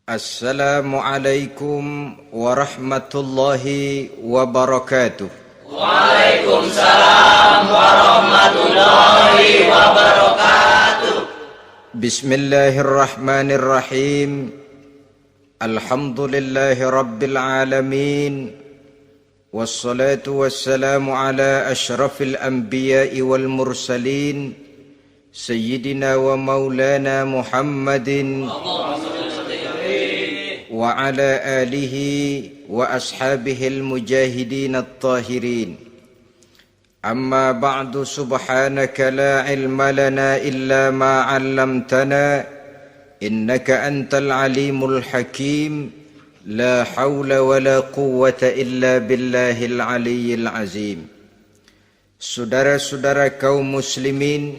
Assalamualaikum warahmatullahi wabarakatuh. Waalaikumsalam warahmatullahi wabarakatuh. Bismillahirrahmanirrahim. Alhamdulillahi rabbil alamin. Wassalatu wassalamu ala ashrafil anbiya'i wal mursalin. Sayyidina wa maulana Muhammadin wa ala alihi wa ashabihil mujahidin at-tahirin. Amma ba'du, subhanaka la ilma lana illa ma 'allamtana innaka antal alimul hakim. La hawla wa la quwwata illa billahil aliyyil azim. Saudara-saudara kaum muslimin,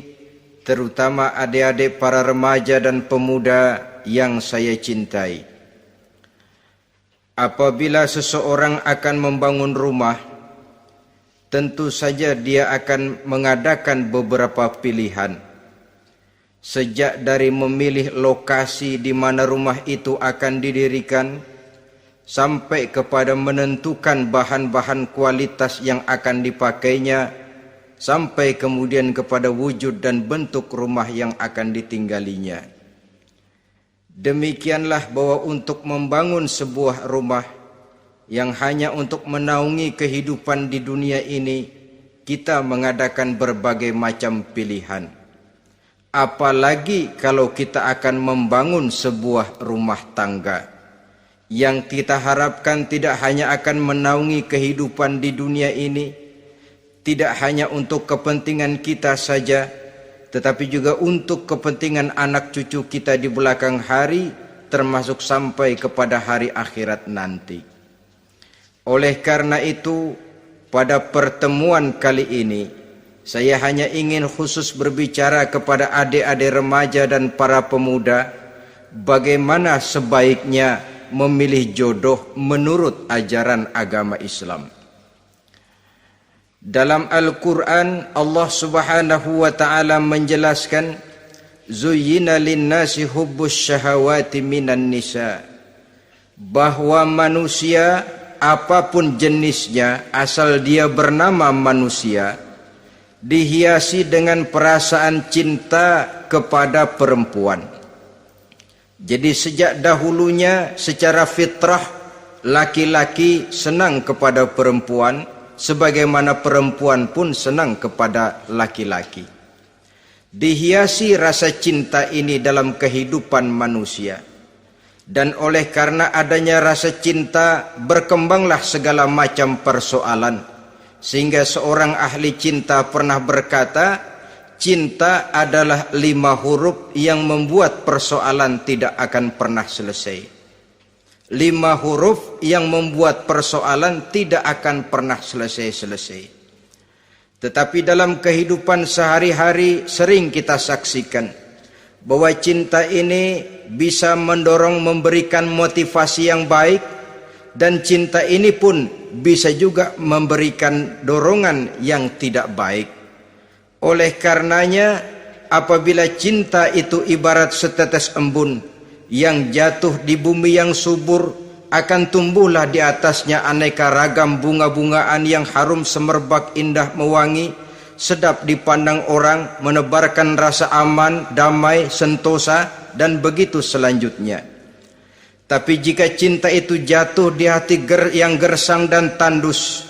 terutama adik-adik para remaja dan pemuda yang saya cintai. Apabila seseorang akan membangun rumah, tentu saja dia akan mengadakan beberapa pilihan. Sejak dari memilih lokasi di mana rumah itu akan didirikan, sampai kepada menentukan bahan-bahan kualitas yang akan dipakainya, sampai kemudian kepada wujud dan bentuk rumah yang akan ditinggalinya. Demikianlah bahwa untuk membangun sebuah rumah yang hanya untuk menaungi kehidupan di dunia ini, kita mengadakan berbagai macam pilihan. Apalagi kalau kita akan membangun sebuah rumah tangga yang kita harapkan tidak hanya akan menaungi kehidupan di dunia ini, tidak hanya untuk kepentingan kita saja, tetapi juga untuk kepentingan anak cucu kita di belakang hari, termasuk sampai kepada hari akhirat nanti. Oleh karena itu, pada pertemuan kali ini, saya hanya ingin khusus berbicara kepada adik-adik remaja dan para pemuda, bagaimana sebaiknya memilih jodoh menurut ajaran agama Islam. Dalam Al-Quran, Allah Subhanahu wa ta'ala menjelaskan, Zuyyina linnasi hubbus syahawati minan nisa, bahwa manusia apapun jenisnya, asal dia bernama manusia, dihiasi dengan perasaan cinta kepada perempuan. Jadi sejak dahulunya secara fitrah, laki-laki senang kepada perempuan, sebagaimana perempuan pun senang kepada laki-laki. Dihiasi rasa cinta ini dalam kehidupan manusia. Dan oleh karena adanya rasa cinta, berkembanglah segala macam persoalan. Sehingga seorang ahli cinta pernah berkata, cinta adalah 5 huruf yang membuat persoalan tidak akan pernah selesai. 5 huruf yang membuat persoalan tidak akan pernah selesai-selesai. Tetapi dalam kehidupan sehari-hari sering kita saksikan bahwa cinta ini bisa mendorong, memberikan motivasi yang baik, dan cinta ini pun bisa juga memberikan dorongan yang tidak baik. Oleh karenanya, apabila cinta itu ibarat setetes embun yang jatuh di bumi yang subur, akan tumbuhlah di atasnya aneka ragam bunga-bungaan yang harum semerbak, indah, mewangi, sedap dipandang orang, menebarkan rasa aman, damai, sentosa, dan begitu selanjutnya. Tapi jika cinta itu jatuh di hati yang gersang dan tandus,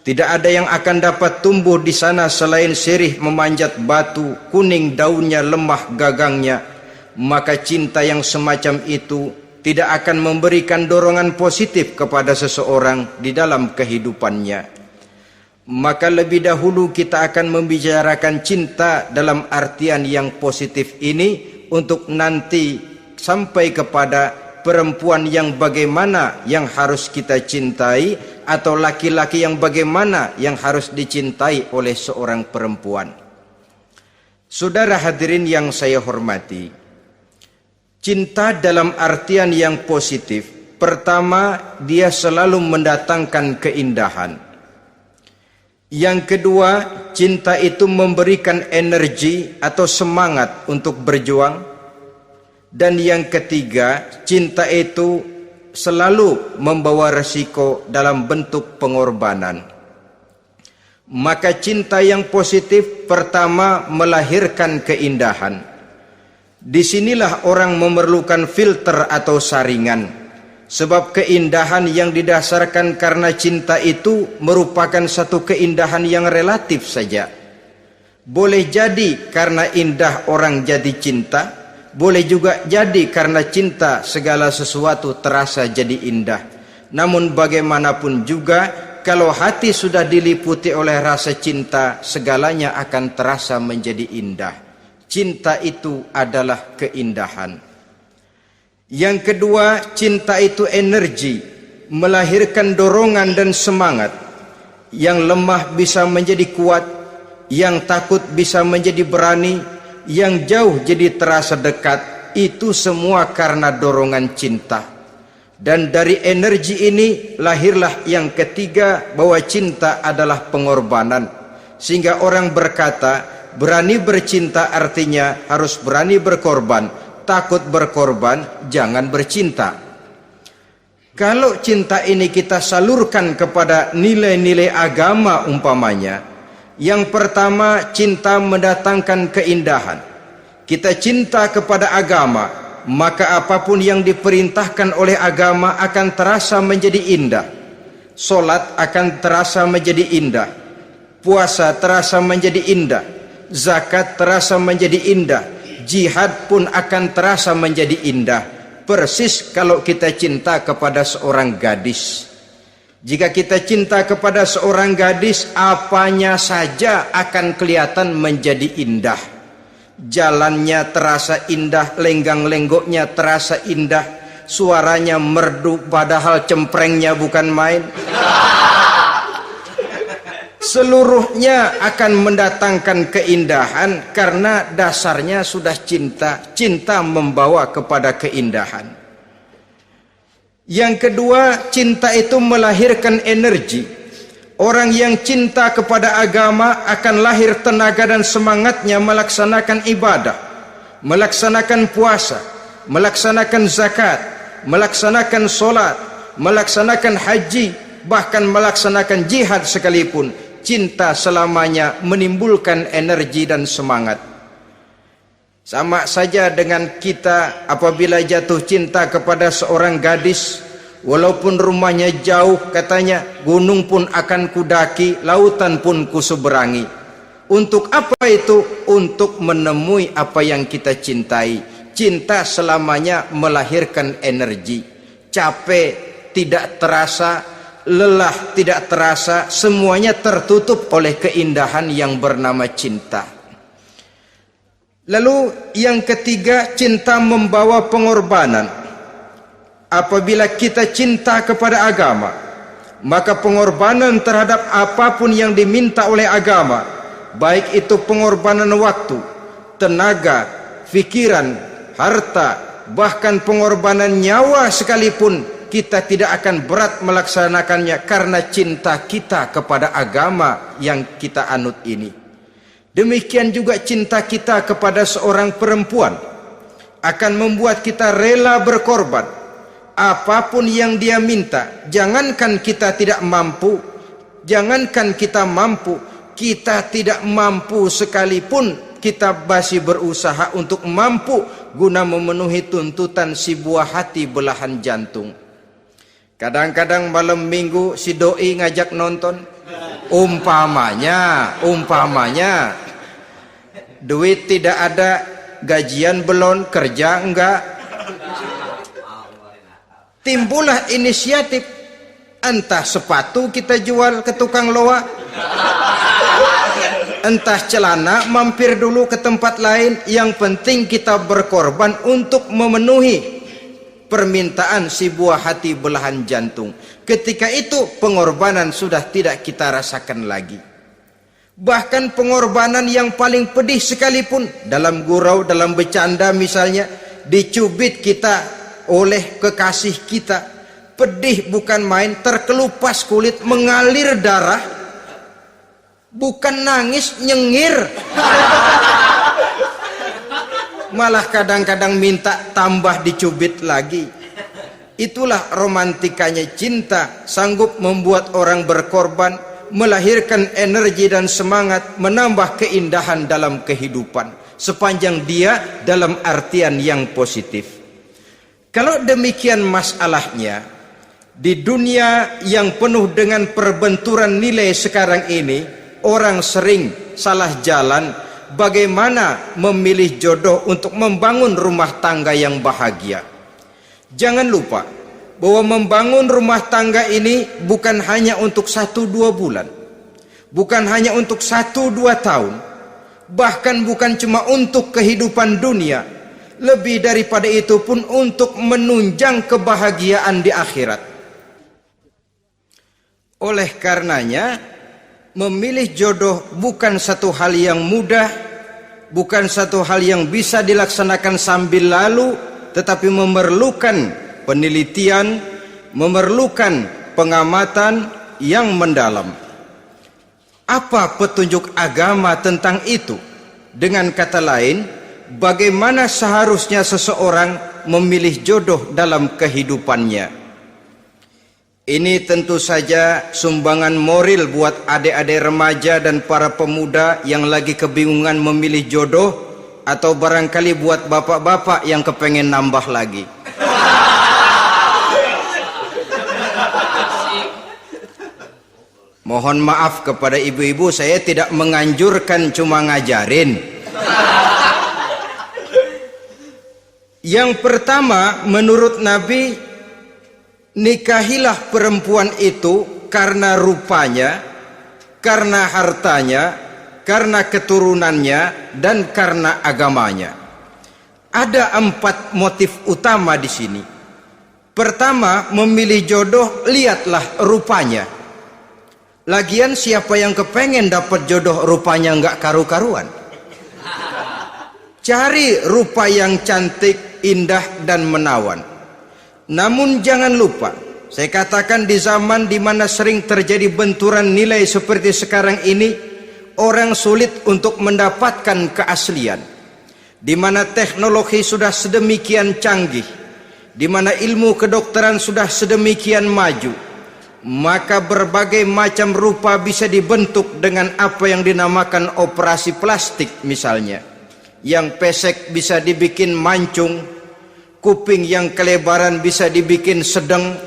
tidak ada yang akan dapat tumbuh di sana selain sirih memanjat batu, kuning daunnya, lemah gagangnya, maka cinta yang semacam itu tidak akan memberikan dorongan positif kepada seseorang di dalam kehidupannya. Maka lebih dahulu kita akan membicarakan cinta dalam artian yang positif ini, untuk nanti sampai kepada perempuan yang bagaimana yang harus kita cintai, atau laki-laki yang bagaimana yang harus dicintai oleh seorang perempuan. Saudara hadirin yang saya hormati, cinta dalam artian yang positif, pertama, dia selalu mendatangkan keindahan. Yang kedua, cinta itu memberikan energi atau semangat untuk berjuang. Dan yang ketiga, cinta itu selalu membawa resiko dalam bentuk pengorbanan. Maka cinta yang positif pertama melahirkan keindahan. Disinilah orang memerlukan filter atau saringan. Sebab keindahan yang didasarkan karena cinta itu merupakan satu keindahan yang relatif saja. Boleh jadi karena indah orang jadi cinta, boleh juga jadi karena cinta segala sesuatu terasa jadi indah. Namun bagaimanapun juga, kalau hati sudah diliputi oleh rasa cinta, segalanya akan terasa menjadi indah. Cinta itu adalah keindahan. Yang kedua, cinta itu energi, melahirkan dorongan dan semangat. Yang lemah bisa menjadi kuat, yang takut bisa menjadi berani, yang jauh jadi terasa dekat. Itu semua karena dorongan cinta. Dan dari energi ini lahirlah yang ketiga, bahwa cinta adalah pengorbanan. Sehingga orang berkata, berani bercinta artinya harus berani berkorban. Takut berkorban, jangan bercinta. Kalau cinta ini kita salurkan kepada nilai-nilai agama umpamanya, yang pertama, cinta mendatangkan keindahan. Kita cinta kepada agama, maka apapun yang diperintahkan oleh agama akan terasa menjadi indah. Solat akan terasa menjadi indah, puasa terasa menjadi indah, zakat terasa menjadi indah, jihad pun akan terasa menjadi indah. Persis kalau kita cinta kepada seorang gadis. Jika kita cinta kepada seorang gadis, apanya saja akan kelihatan menjadi indah. Jalannya terasa indah, lenggang-lenggoknya terasa indah, suaranya merdu padahal cemprengnya bukan main. Seluruhnya akan mendatangkan keindahan karena dasarnya sudah cinta. Cinta membawa kepada keindahan. Yang kedua, cinta itu melahirkan energi. Orang yang cinta kepada agama akan lahir tenaga dan semangatnya melaksanakan ibadah, melaksanakan puasa, melaksanakan zakat, melaksanakan solat, melaksanakan haji, bahkan melaksanakan jihad sekalipun. Cinta selamanya menimbulkan energi dan semangat. Sama saja dengan kita apabila jatuh cinta kepada seorang gadis, walaupun rumahnya jauh, katanya, gunung pun akan kudaki, lautan pun kuseberangi. Untuk apa itu? Untuk menemui apa yang kita cintai. Cinta selamanya melahirkan energi. Capek tidak terasa, lelah tidak terasa, semuanya tertutup oleh keindahan yang bernama cinta. Lalu yang ketiga, cinta membawa pengorbanan. Apabila kita cinta kepada agama, maka pengorbanan terhadap apapun yang diminta oleh agama, baik itu pengorbanan waktu, tenaga, pikiran, harta, bahkan pengorbanan nyawa sekalipun, kita tidak akan berat melaksanakannya karena cinta kita kepada agama yang kita anut ini. Demikian juga cinta kita kepada seorang perempuan akan membuat kita rela berkorban. Apapun yang dia minta, jangankan kita tidak mampu, kita tidak mampu sekalipun, kita masih berusaha untuk mampu guna memenuhi tuntutan si buah hati belahan jantung. Kadang-kadang malam minggu si doi ngajak nonton, umpamanya duit tidak ada, gajian belum, kerja enggak. Timbullah inisiatif, entah sepatu kita jual ke tukang loa, entah celana mampir dulu ke tempat lain. Yang penting kita berkorban untuk memenuhi permintaan si buah hati belahan jantung. Ketika itu pengorbanan sudah tidak kita rasakan lagi. Bahkan pengorbanan yang paling pedih sekalipun, dalam gurau, dalam bercanda misalnya, dicubit kita oleh kekasih kita, pedih bukan main, terkelupas kulit, mengalir darah, bukan nangis, nyengir. malah kadang-kadang minta tambah dicubit lagi. Itulah romantikanya cinta, sanggup membuat orang berkorban, melahirkan energi dan semangat, menambah keindahan dalam kehidupan, sepanjang dia dalam artian yang positif. Kalau demikian masalahnya, di dunia yang penuh dengan perbenturan nilai sekarang ini, orang sering salah jalan bagaimana memilih jodoh untuk membangun rumah tangga yang bahagia. Jangan lupa bahwa membangun rumah tangga ini bukan hanya untuk 1-2 bulan, bukan hanya untuk 1-2 tahun, bahkan bukan cuma untuk kehidupan dunia, lebih daripada itu pun untuk menunjang kebahagiaan di akhirat. Oleh karenanya, memilih jodoh bukan satu hal yang mudah, bukan satu hal yang bisa dilaksanakan sambil lalu, tetapi memerlukan penelitian, memerlukan pengamatan yang mendalam. Apa petunjuk agama tentang itu? Dengan kata lain, bagaimana seharusnya seseorang memilih jodoh dalam kehidupannya? Ini tentu saja sumbangan moral buat adik-adik remaja dan para pemuda yang lagi kebingungan memilih jodoh, atau barangkali buat bapak-bapak yang kepengen nambah lagi. Mohon maaf kepada ibu-ibu, saya tidak menganjurkan, cuma ngajarin. Yang pertama, menurut Nabi, nikahilah perempuan itu karena rupanya, karena hartanya, karena keturunannya, dan karena agamanya. Ada 4 motif utama di sini. Pertama, memilih jodoh, lihatlah rupanya. Lagian siapa yang kepengen dapat jodoh rupanya nggak karu-karuan? Cari rupa yang cantik, indah, dan menawan. Namun jangan lupa, saya katakan di zaman di mana sering terjadi benturan nilai seperti sekarang ini, orang sulit untuk mendapatkan keaslian. Di mana teknologi sudah sedemikian canggih, di mana ilmu kedokteran sudah sedemikian maju, maka berbagai macam rupa bisa dibentuk dengan apa yang dinamakan operasi plastik misalnya. Yang pesek bisa dibikin mancung, kuping yang kelebaran bisa dibikin sedang,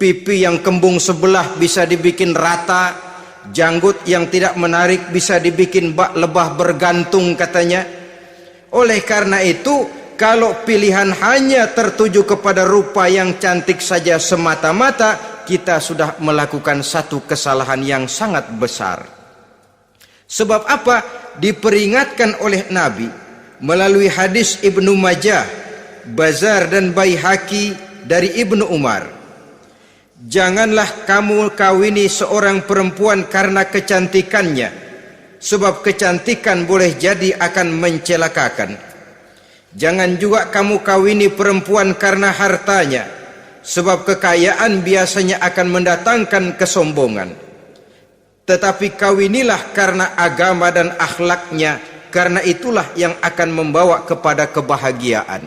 pipi yang kembung sebelah bisa dibikin rata, janggut yang tidak menarik bisa dibikin bak lebah bergantung katanya. Oleh karena itu, kalau pilihan hanya tertuju kepada rupa yang cantik saja semata-mata, kita sudah melakukan satu kesalahan yang sangat besar. Sebab apa? Diperingatkan oleh Nabi melalui hadis Ibnu Majah, Bazar dan Baihaqi dari Ibnu Umar. Janganlah kamu kawini seorang perempuan karena kecantikannya, sebab kecantikan boleh jadi akan mencelakakan. Jangan juga kamu kawini perempuan karena hartanya, sebab kekayaan biasanya akan mendatangkan kesombongan. Tetapi kawinilah karena agama dan akhlaknya, karena itulah yang akan membawa kepada kebahagiaan.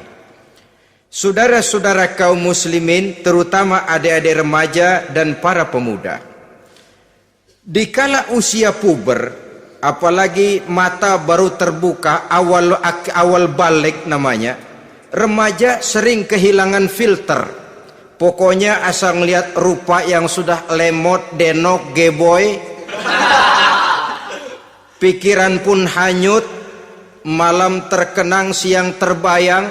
Saudara-saudara kaum muslimin, terutama adik-adik remaja dan para pemuda, dikala usia puber, apalagi mata baru terbuka, awal balik namanya, remaja sering kehilangan filter. Pokoknya asal ngelihat rupa yang sudah lemot, denok, geboy, pikiran pun hanyut, malam terkenang, siang terbayang,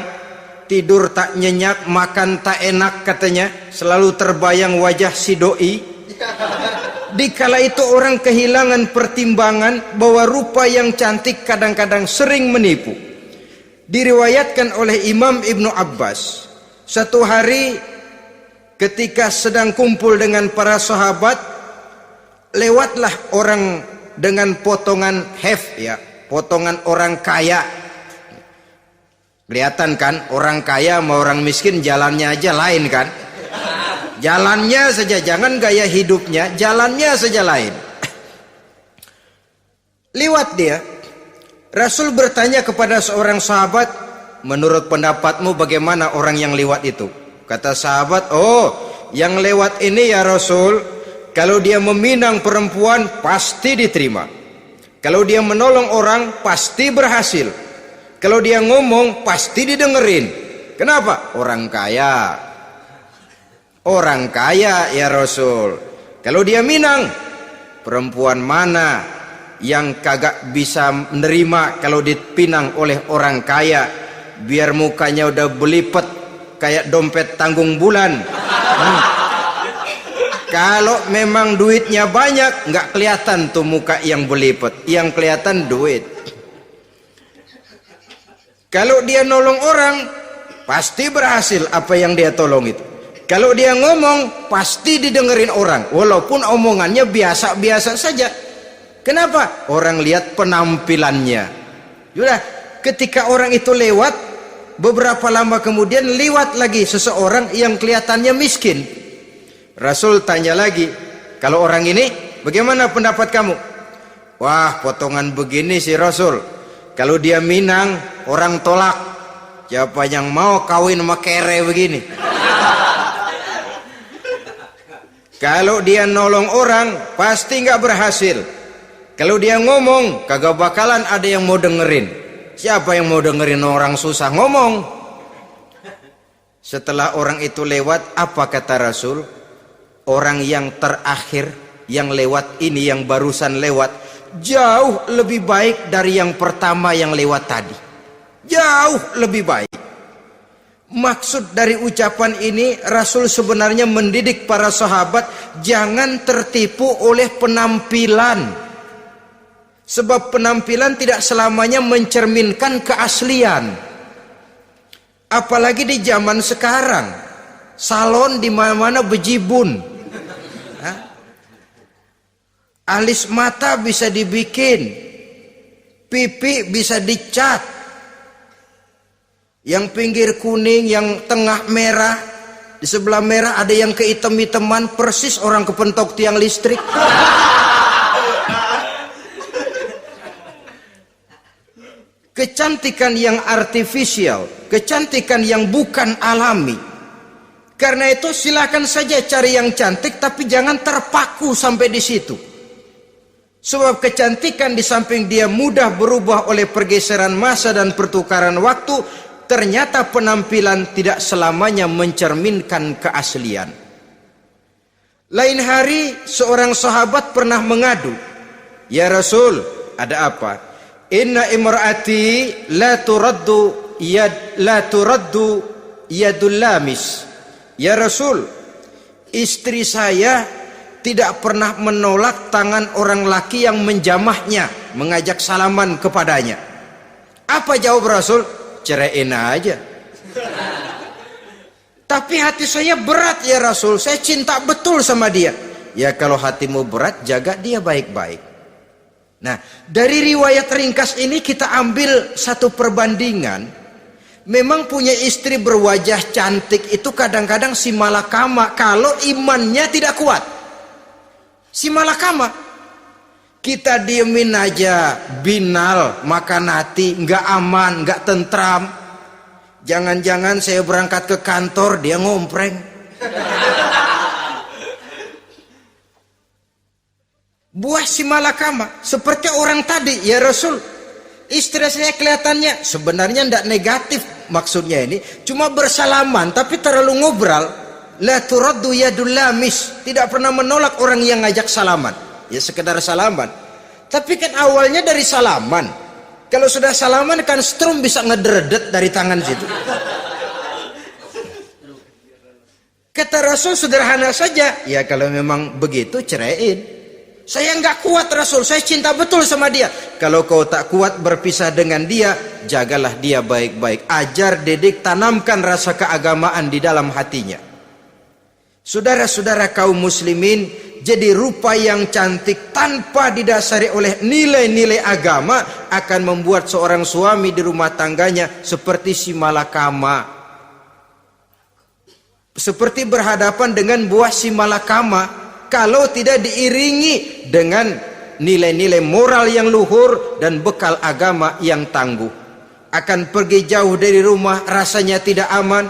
tidur tak nyenyak, makan tak enak katanya, selalu terbayang wajah si doi. Dikala itu orang kehilangan pertimbangan bahwa rupa yang cantik kadang-kadang sering menipu. Diriwayatkan oleh Imam Ibnu Abbas, satu hari ketika sedang kumpul dengan para sahabat, lewatlah orang dengan potongan potongan orang kaya. Kelihatan kan, orang kaya sama orang miskin jalannya aja lain kan. Jalannya saja, jangan gaya hidupnya, jalannya saja lain. Lewat dia, Rasul bertanya kepada seorang sahabat, menurut pendapatmu bagaimana orang yang lewat itu? Kata sahabat, oh yang lewat ini ya Rasul, kalau dia meminang perempuan pasti diterima, kalau dia menolong orang pasti berhasil, kalau dia ngomong pasti didengerin. Kenapa? Orang kaya. Orang kaya ya Rasul. Kalau dia minang, perempuan mana yang kagak bisa menerima kalau dipinang oleh orang kaya, biar mukanya udah belipet kayak dompet tanggung bulan. Kalau memang duitnya banyak, nggak kelihatan tuh muka yang belipet, yang kelihatan duit. Kalau dia nolong orang, pasti berhasil apa yang dia tolong itu. Kalau dia ngomong, pasti didengerin orang, walaupun omongannya biasa-biasa saja. Kenapa? Orang lihat penampilannya. Sudah, ketika orang itu lewat, beberapa lama kemudian lewat lagi seseorang yang kelihatannya miskin. Rasul tanya lagi, kalau orang ini bagaimana pendapat kamu? Wah, potongan begini sih Rasul, kalau dia minang orang tolak. Siapa yang mau kawin sama kere begini? Kalau dia nolong orang pasti nggak berhasil. Kalau dia ngomong kagak bakalan ada yang mau dengerin. Siapa yang mau dengerin orang susah ngomong? Setelah orang itu lewat, apa kata Rasul? Orang yang terakhir yang lewat ini, yang barusan lewat, jauh lebih baik dari yang pertama yang lewat tadi. Jauh lebih baik. Maksud dari ucapan ini, Rasul sebenarnya mendidik para sahabat jangan tertipu oleh penampilan. Sebab penampilan tidak selamanya mencerminkan keaslian. Apalagi di zaman sekarang, salon di mana-mana bejibun. Alis mata bisa dibikin, pipi bisa dicat, yang pinggir kuning, yang tengah merah, di sebelah merah ada yang kehitam-hitaman, persis orang kepentok tiang listrik. Kecantikan yang artifisial, kecantikan yang bukan alami. Karena itu silakan saja cari yang cantik, tapi jangan terpaku sampai di situ. Sebab kecantikan di samping dia mudah berubah oleh pergeseran masa dan pertukaran waktu, ternyata penampilan tidak selamanya mencerminkan keaslian. Lain hari seorang sahabat pernah mengadu, "Ya Rasul, ada apa? Inna imraati la turaddu yadul lamis." Ya Rasul, istri saya tidak pernah menolak tangan orang laki yang menjamahnya, mengajak salaman kepadanya. Apa jawab Rasul? Ceraiin aja. Tapi hati saya berat ya Rasul, saya cinta betul sama dia. Ya kalau hatimu berat, jaga dia baik-baik. Nah, dari riwayat ringkas ini kita ambil satu perbandingan. Memang punya istri berwajah cantik itu kadang-kadang si malakama kalau imannya tidak kuat. Si malakama. Kita diemin aja, binal, makan hati, nggak aman, nggak tentram. Jangan-jangan saya berangkat ke kantor, dia ngompreng. Buah si malakama seperti orang tadi, ya Rasul, istri saya kelihatannya sebenarnya tidak negatif maksudnya ini, cuma bersalaman tapi terlalu ngobrol. La turaddu yadul lamis, tidak pernah menolak orang yang ngajak salaman, ya sekedar salaman. Tapi kan awalnya dari salaman, kalau sudah salaman kan strum bisa ngederdet dari tangan situ. Kata Rasul sederhana saja, ya kalau memang begitu ceraiin. Saya nggak kuat Rasul, saya cinta betul sama dia. Kalau kau tak kuat berpisah dengan dia, jagalah dia baik-baik. Ajar, didik, tanamkan rasa keagamaan di dalam hatinya. Saudara-saudara kaum muslimin, jadi rupa yang cantik tanpa didasari oleh nilai-nilai agama akan membuat seorang suami di rumah tangganya seperti si malakama. Seperti berhadapan dengan buah si malakama. Kalau tidak diiringi dengan nilai-nilai moral yang luhur dan bekal agama yang tangguh. akan pergi jauh dari rumah rasanya tidak aman.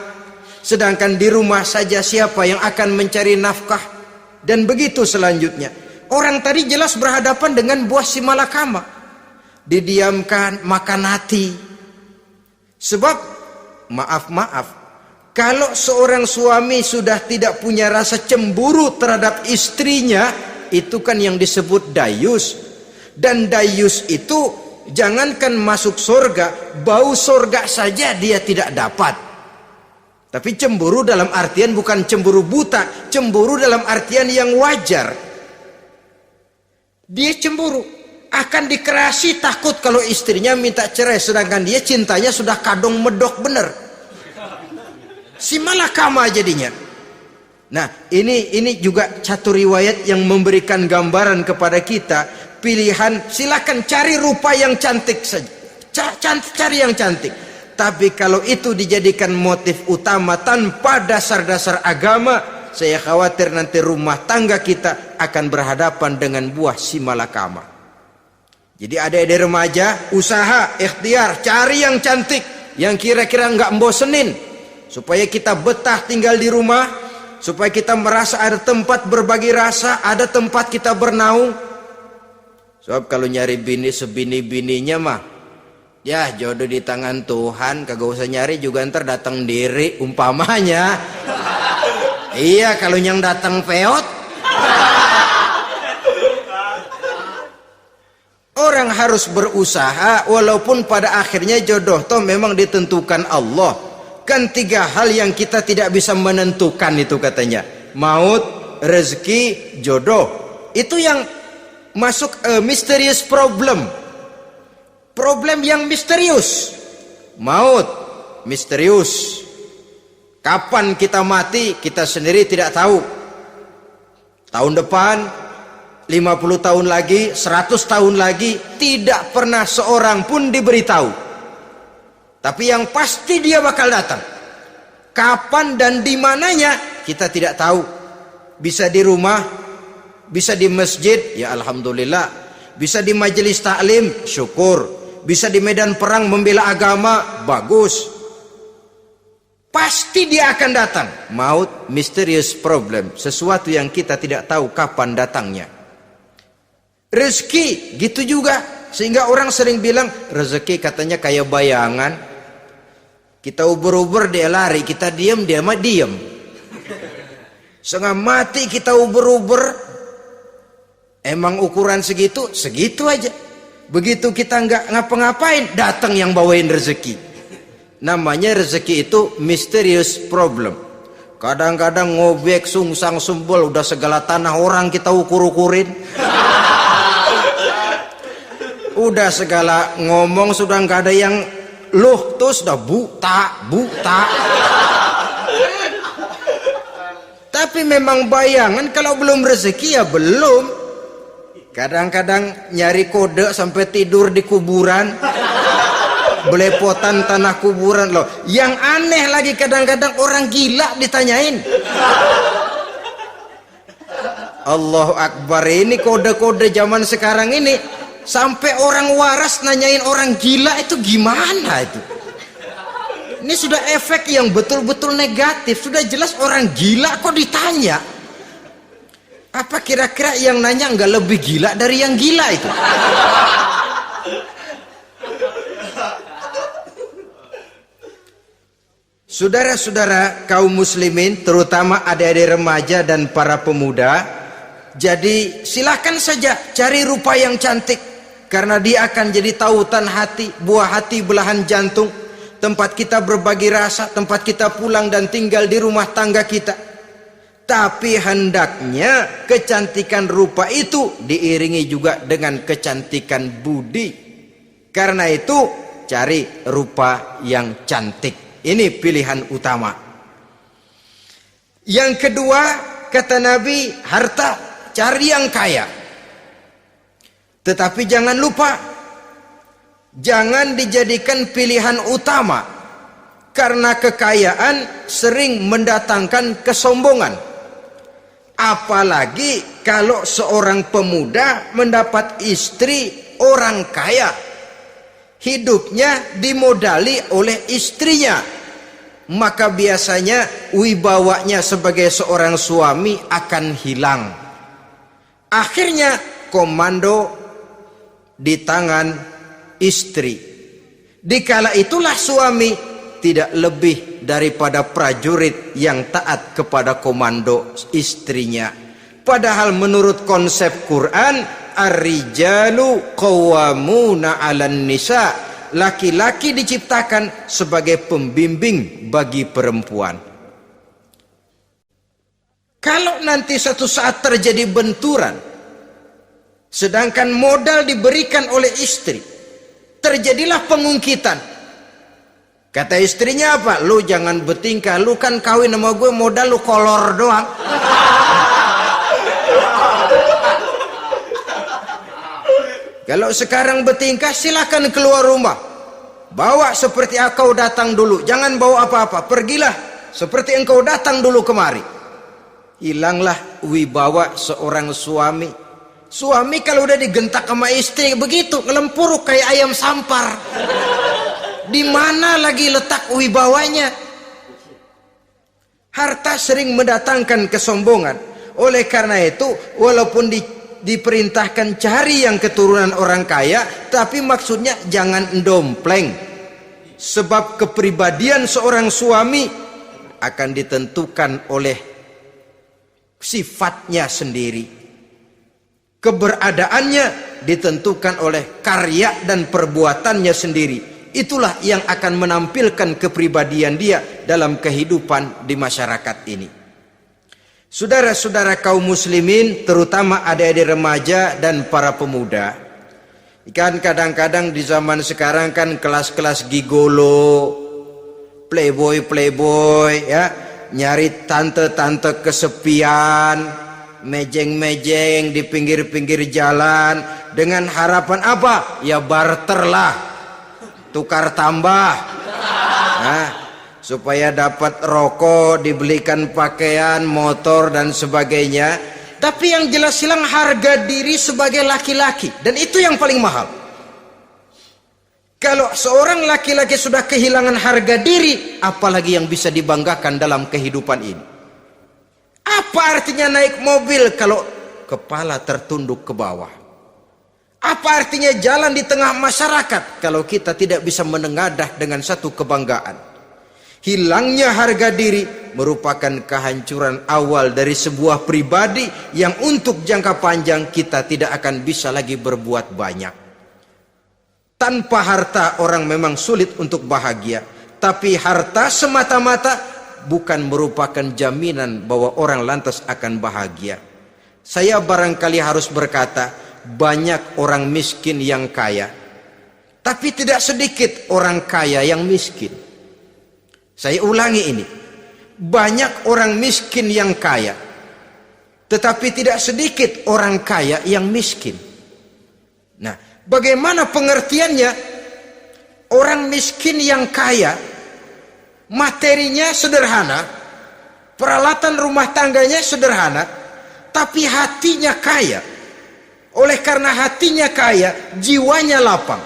Sedangkan di rumah saja siapa yang akan mencari nafkah? Dan begitu selanjutnya. Orang tadi jelas berhadapan dengan buah si malakama. Didiamkan, makan hati. Sebab, maaf, kalau seorang suami sudah tidak punya rasa cemburu terhadap istrinya, itu kan yang disebut dayus. Dan dayus itu, jangankan masuk surga, bau surga saja dia tidak dapat. Tapi cemburu dalam artian bukan cemburu buta, cemburu dalam artian yang wajar. Dia cemburu, akan dikerasi takut kalau istrinya minta cerai, sedangkan dia cintanya sudah kadung medok bener. Si malakama jadinya. Nah, ini juga satu riwayat yang memberikan gambaran kepada kita. Pilihan, silakan cari rupa yang cantik saja. Cari yang cantik. Tapi kalau itu dijadikan motif utama tanpa dasar-dasar agama, saya khawatir nanti rumah tangga kita akan berhadapan dengan buah si malakama. Jadi adik-adik remaja, usaha, ikhtiar, cari yang cantik, yang kira-kira nggak bosenin, supaya kita betah tinggal di rumah, supaya kita merasa ada tempat berbagi rasa, ada tempat kita bernaung. Sebab kalau nyari bini sebini-bininya mah, ya jodoh di tangan Tuhan, kagak usah nyari juga ntar datang diri umpamanya. Iya, kalau yang datang peot. Orang harus berusaha, walaupun pada akhirnya jodoh toh memang ditentukan Allah. Kan 3 hal yang kita tidak bisa menentukan itu katanya. Maut, rezeki, jodoh. Itu yang masuk mysterious problem. Problem yang misterius. Maut, misterius. Kapan kita mati, kita sendiri tidak tahu. Tahun depan, 50 tahun lagi, 100 tahun lagi, tidak pernah seorang pun diberitahu. Tapi yang pasti dia bakal datang. Kapan dan di mananya, kita tidak tahu. Bisa di rumah, bisa di masjid, ya alhamdulillah. Bisa di majelis taklim, syukur. Bisa di medan perang membela agama, bagus. Pasti dia akan datang. Maut, mysterious problem. Sesuatu yang kita tidak tahu kapan datangnya. Rezeki, gitu juga. Sehingga orang sering bilang, rezeki katanya kayak bayangan. Kita uber-uber, dia lari. Kita diam, dia mah diam. Setengah mati kita uber-uber. Emang ukuran segitu? Segitu aja. Begitu kita nggak ngapa-ngapain, datang yang bawain rezeki. Namanya rezeki itu mysterious problem. Kadang-kadang ngobek, sungsang, sumbul, udah segala tanah orang kita ukur-ukurin. Udah segala ngomong sudah nggak ada yang loh, terus udah buta. Tapi memang bayangan, kalau belum rezeki ya belum. Kadang-kadang nyari kode sampai tidur di kuburan. Belepotan tanah kuburan loh. Yang aneh lagi kadang-kadang orang gila ditanyain. Allahu Akbar, ini kode-kode zaman sekarang ini. Sampai orang waras nanyain orang gila, itu gimana itu? Ini sudah efek yang betul-betul negatif. Sudah jelas orang gila kok ditanya. Apa kira-kira yang nanya nggak lebih gila dari yang gila itu? Saudara-saudara kaum muslimin, terutama adik-adik remaja dan para pemuda, jadi silakan saja cari rupa yang cantik, karena dia akan jadi tautan hati, buah hati belahan jantung, tempat kita berbagi rasa, tempat kita pulang dan tinggal di rumah tangga kita. Tapi hendaknya kecantikan rupa itu diiringi juga dengan kecantikan budi. Karena itu cari rupa yang cantik. Ini pilihan utama. Yang kedua, kata Nabi, harta, cari yang kaya. Tetapi jangan lupa, jangan dijadikan pilihan utama, karena kekayaan sering mendatangkan kesombongan. Apalagi kalau seorang pemuda mendapat istri orang kaya. hidupnya dimodali oleh istrinya, maka biasanya wibawanya sebagai seorang suami akan hilang. Akhirnya komando di tangan istri. Dikala itulah suami tidak lebih daripada prajurit yang taat kepada komando istrinya. Padahal menurut konsep Quran, ar-rijalu qawwamuna 'alan nisa, laki-laki diciptakan sebagai pembimbing bagi perempuan. Kalau nanti satu saat terjadi benturan, sedangkan modal diberikan oleh istri, terjadilah pengungkitan. Kata istrinya apa? Lu jangan bertingkah, lu kan kawin sama gue modal lu kolor doang. Kalau sekarang bertingkah silakan keluar rumah. Bawa seperti engkau datang dulu, jangan bawa apa-apa. Pergilah seperti engkau datang dulu kemari. Hilanglah wibawa seorang suami. Suami kalau udah digentak sama istri begitu, ngelempuruk kayak ayam sampar. Di mana lagi letak wibawanya? Harta sering mendatangkan kesombongan. Oleh karena itu, walaupun diperintahkan cari yang keturunan orang kaya, tapi maksudnya jangan dompleng. Sebab kepribadian seorang suami akan ditentukan oleh sifatnya sendiri. Keberadaannya ditentukan oleh karya dan perbuatannya sendiri. Itulah yang akan menampilkan kepribadian dia dalam kehidupan di masyarakat ini. Saudara-saudara kaum muslimin, terutama adik-adik remaja dan para pemuda, kan kadang-kadang di zaman sekarang kan kelas-kelas gigolo, playboy ya, nyari tante-tante kesepian, mejeng-mejeng di pinggir-pinggir jalan dengan harapan apa? Ya barter lah, tukar tambah. Nah, supaya dapat rokok, dibelikan pakaian, motor dan sebagainya. Tapi yang jelas hilang harga diri sebagai laki-laki, dan itu yang paling mahal. Kalau seorang laki-laki sudah kehilangan harga diri, apalagi yang bisa dibanggakan dalam kehidupan ini? Apa artinya naik mobil kalau kepala tertunduk ke bawah? Apa artinya jalan di tengah masyarakat kalau kita tidak bisa menengadah dengan satu kebanggaan? Hilangnya harga diri merupakan kehancuran awal dari sebuah pribadi yang untuk jangka panjang kita tidak akan bisa lagi berbuat banyak. Tanpa harta orang memang sulit untuk bahagia, tapi harta semata-mata bukan merupakan jaminan bahwa orang lantas akan bahagia. Saya barangkali harus berkata, banyak orang miskin yang kaya, tapi tidak sedikit orang kaya yang miskin. Saya ulangi ini, banyak orang miskin yang kaya, tetapi tidak sedikit orang kaya yang miskin. Nah, bagaimana pengertiannya? Orang miskin yang kaya, materinya sederhana, peralatan rumah tangganya sederhana, tapi hatinya kaya. Oleh karena hatinya kaya, jiwanya lapang.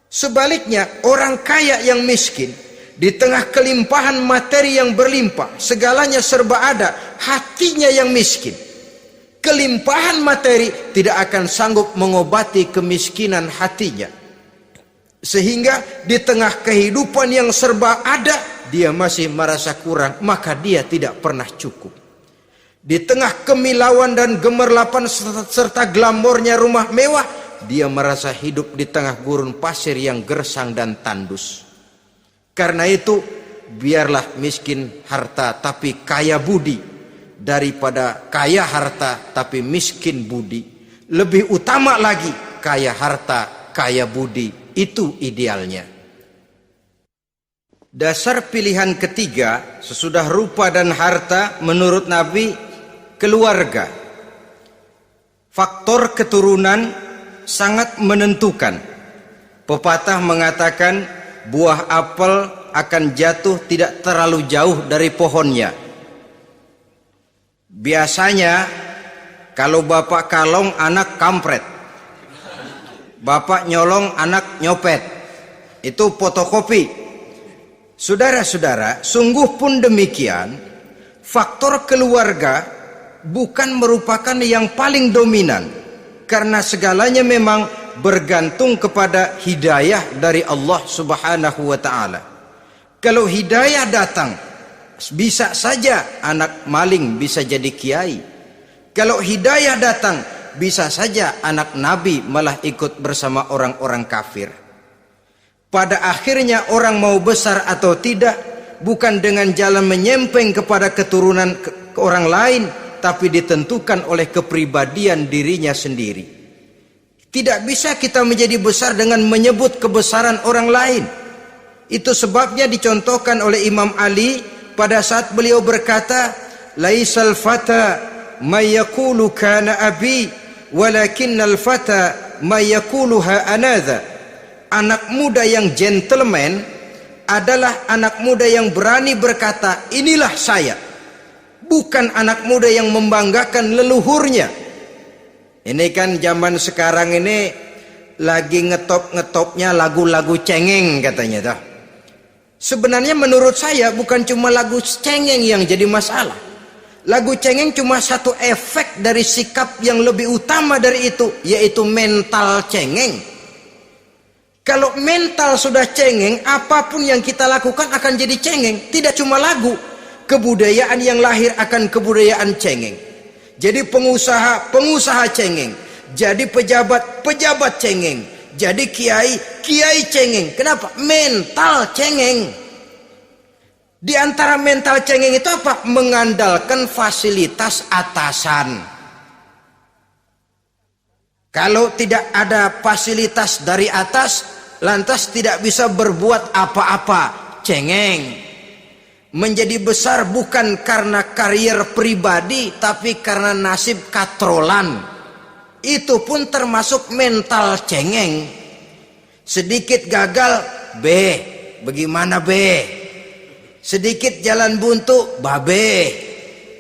Sebaliknya, orang kaya yang miskin, di tengah kelimpahan materi yang berlimpah, segalanya serba ada, hatinya yang miskin. Kelimpahan materi tidak akan sanggup mengobati kemiskinan hatinya. Sehingga di tengah kehidupan yang serba ada, dia masih merasa kurang, maka dia tidak pernah cukup. Di tengah kemilauan dan gemerlapan serta glamornya rumah mewah, dia merasa hidup di tengah gurun pasir yang gersang dan tandus. Karena itu, biarlah miskin harta tapi kaya budi, daripada kaya harta tapi miskin budi. Lebih utama lagi kaya harta, kaya budi. Itu idealnya. Dasar pilihan ketiga sesudah rupa dan harta menurut Nabi, keluarga. Faktor keturunan sangat menentukan. Pepatah mengatakan, buah apel akan jatuh tidak terlalu jauh dari pohonnya. Biasanya kalau bapak kalong, anak kampret. Bapak nyolong, anak nyopet. Itu fotokopi. Saudara-saudara, sungguh pun demikian, faktor keluarga bukan merupakan yang paling dominan, karena segalanya memang bergantung kepada hidayah dari Allah Subhanahu wa ta'ala. Kalau hidayah datang, bisa saja anak maling bisa jadi kiai. Kalau hidayah datang, bisa saja anak nabi malah ikut bersama orang-orang kafir. Pada akhirnya orang mau besar atau tidak bukan dengan jalan menyempeng kepada keturunan ke orang lain, tapi ditentukan oleh kepribadian dirinya sendiri. Tidak bisa kita menjadi besar dengan menyebut kebesaran orang lain. Itu sebabnya dicontohkan oleh Imam Ali pada saat beliau berkata, laisal fata may yaqulu kana abi walakinnal fata may yaquluha anadha. Anak muda yang gentleman adalah anak muda yang berani berkata, inilah saya. Bukan anak muda yang membanggakan leluhurnya. Ini kan zaman sekarang ini lagi ngetopnya lagu-lagu cengeng katanya dah. Sebenarnya menurut saya bukan cuma lagu cengeng yang jadi masalah. Lagu cengeng cuma satu efek dari sikap yang lebih utama dari itu, yaitu mental cengeng. Kalau mental sudah cengeng, apapun yang kita lakukan akan jadi cengeng. Tidak cuma lagu, kebudayaan yang lahir akan kebudayaan cengeng. Jadi pengusaha cengeng. Jadi pejabat cengeng. Jadi kiai cengeng. Kenapa? Mental cengeng. Di antara mental cengeng itu apa? Mengandalkan fasilitas atasan. Kalau tidak ada fasilitas dari atas, lantas tidak bisa berbuat apa-apa, cengeng. Menjadi besar bukan karena karier pribadi, tapi karena nasib katrolan. Itu pun termasuk mental cengeng. Sedikit gagal, bagaimana sedikit jalan buntu,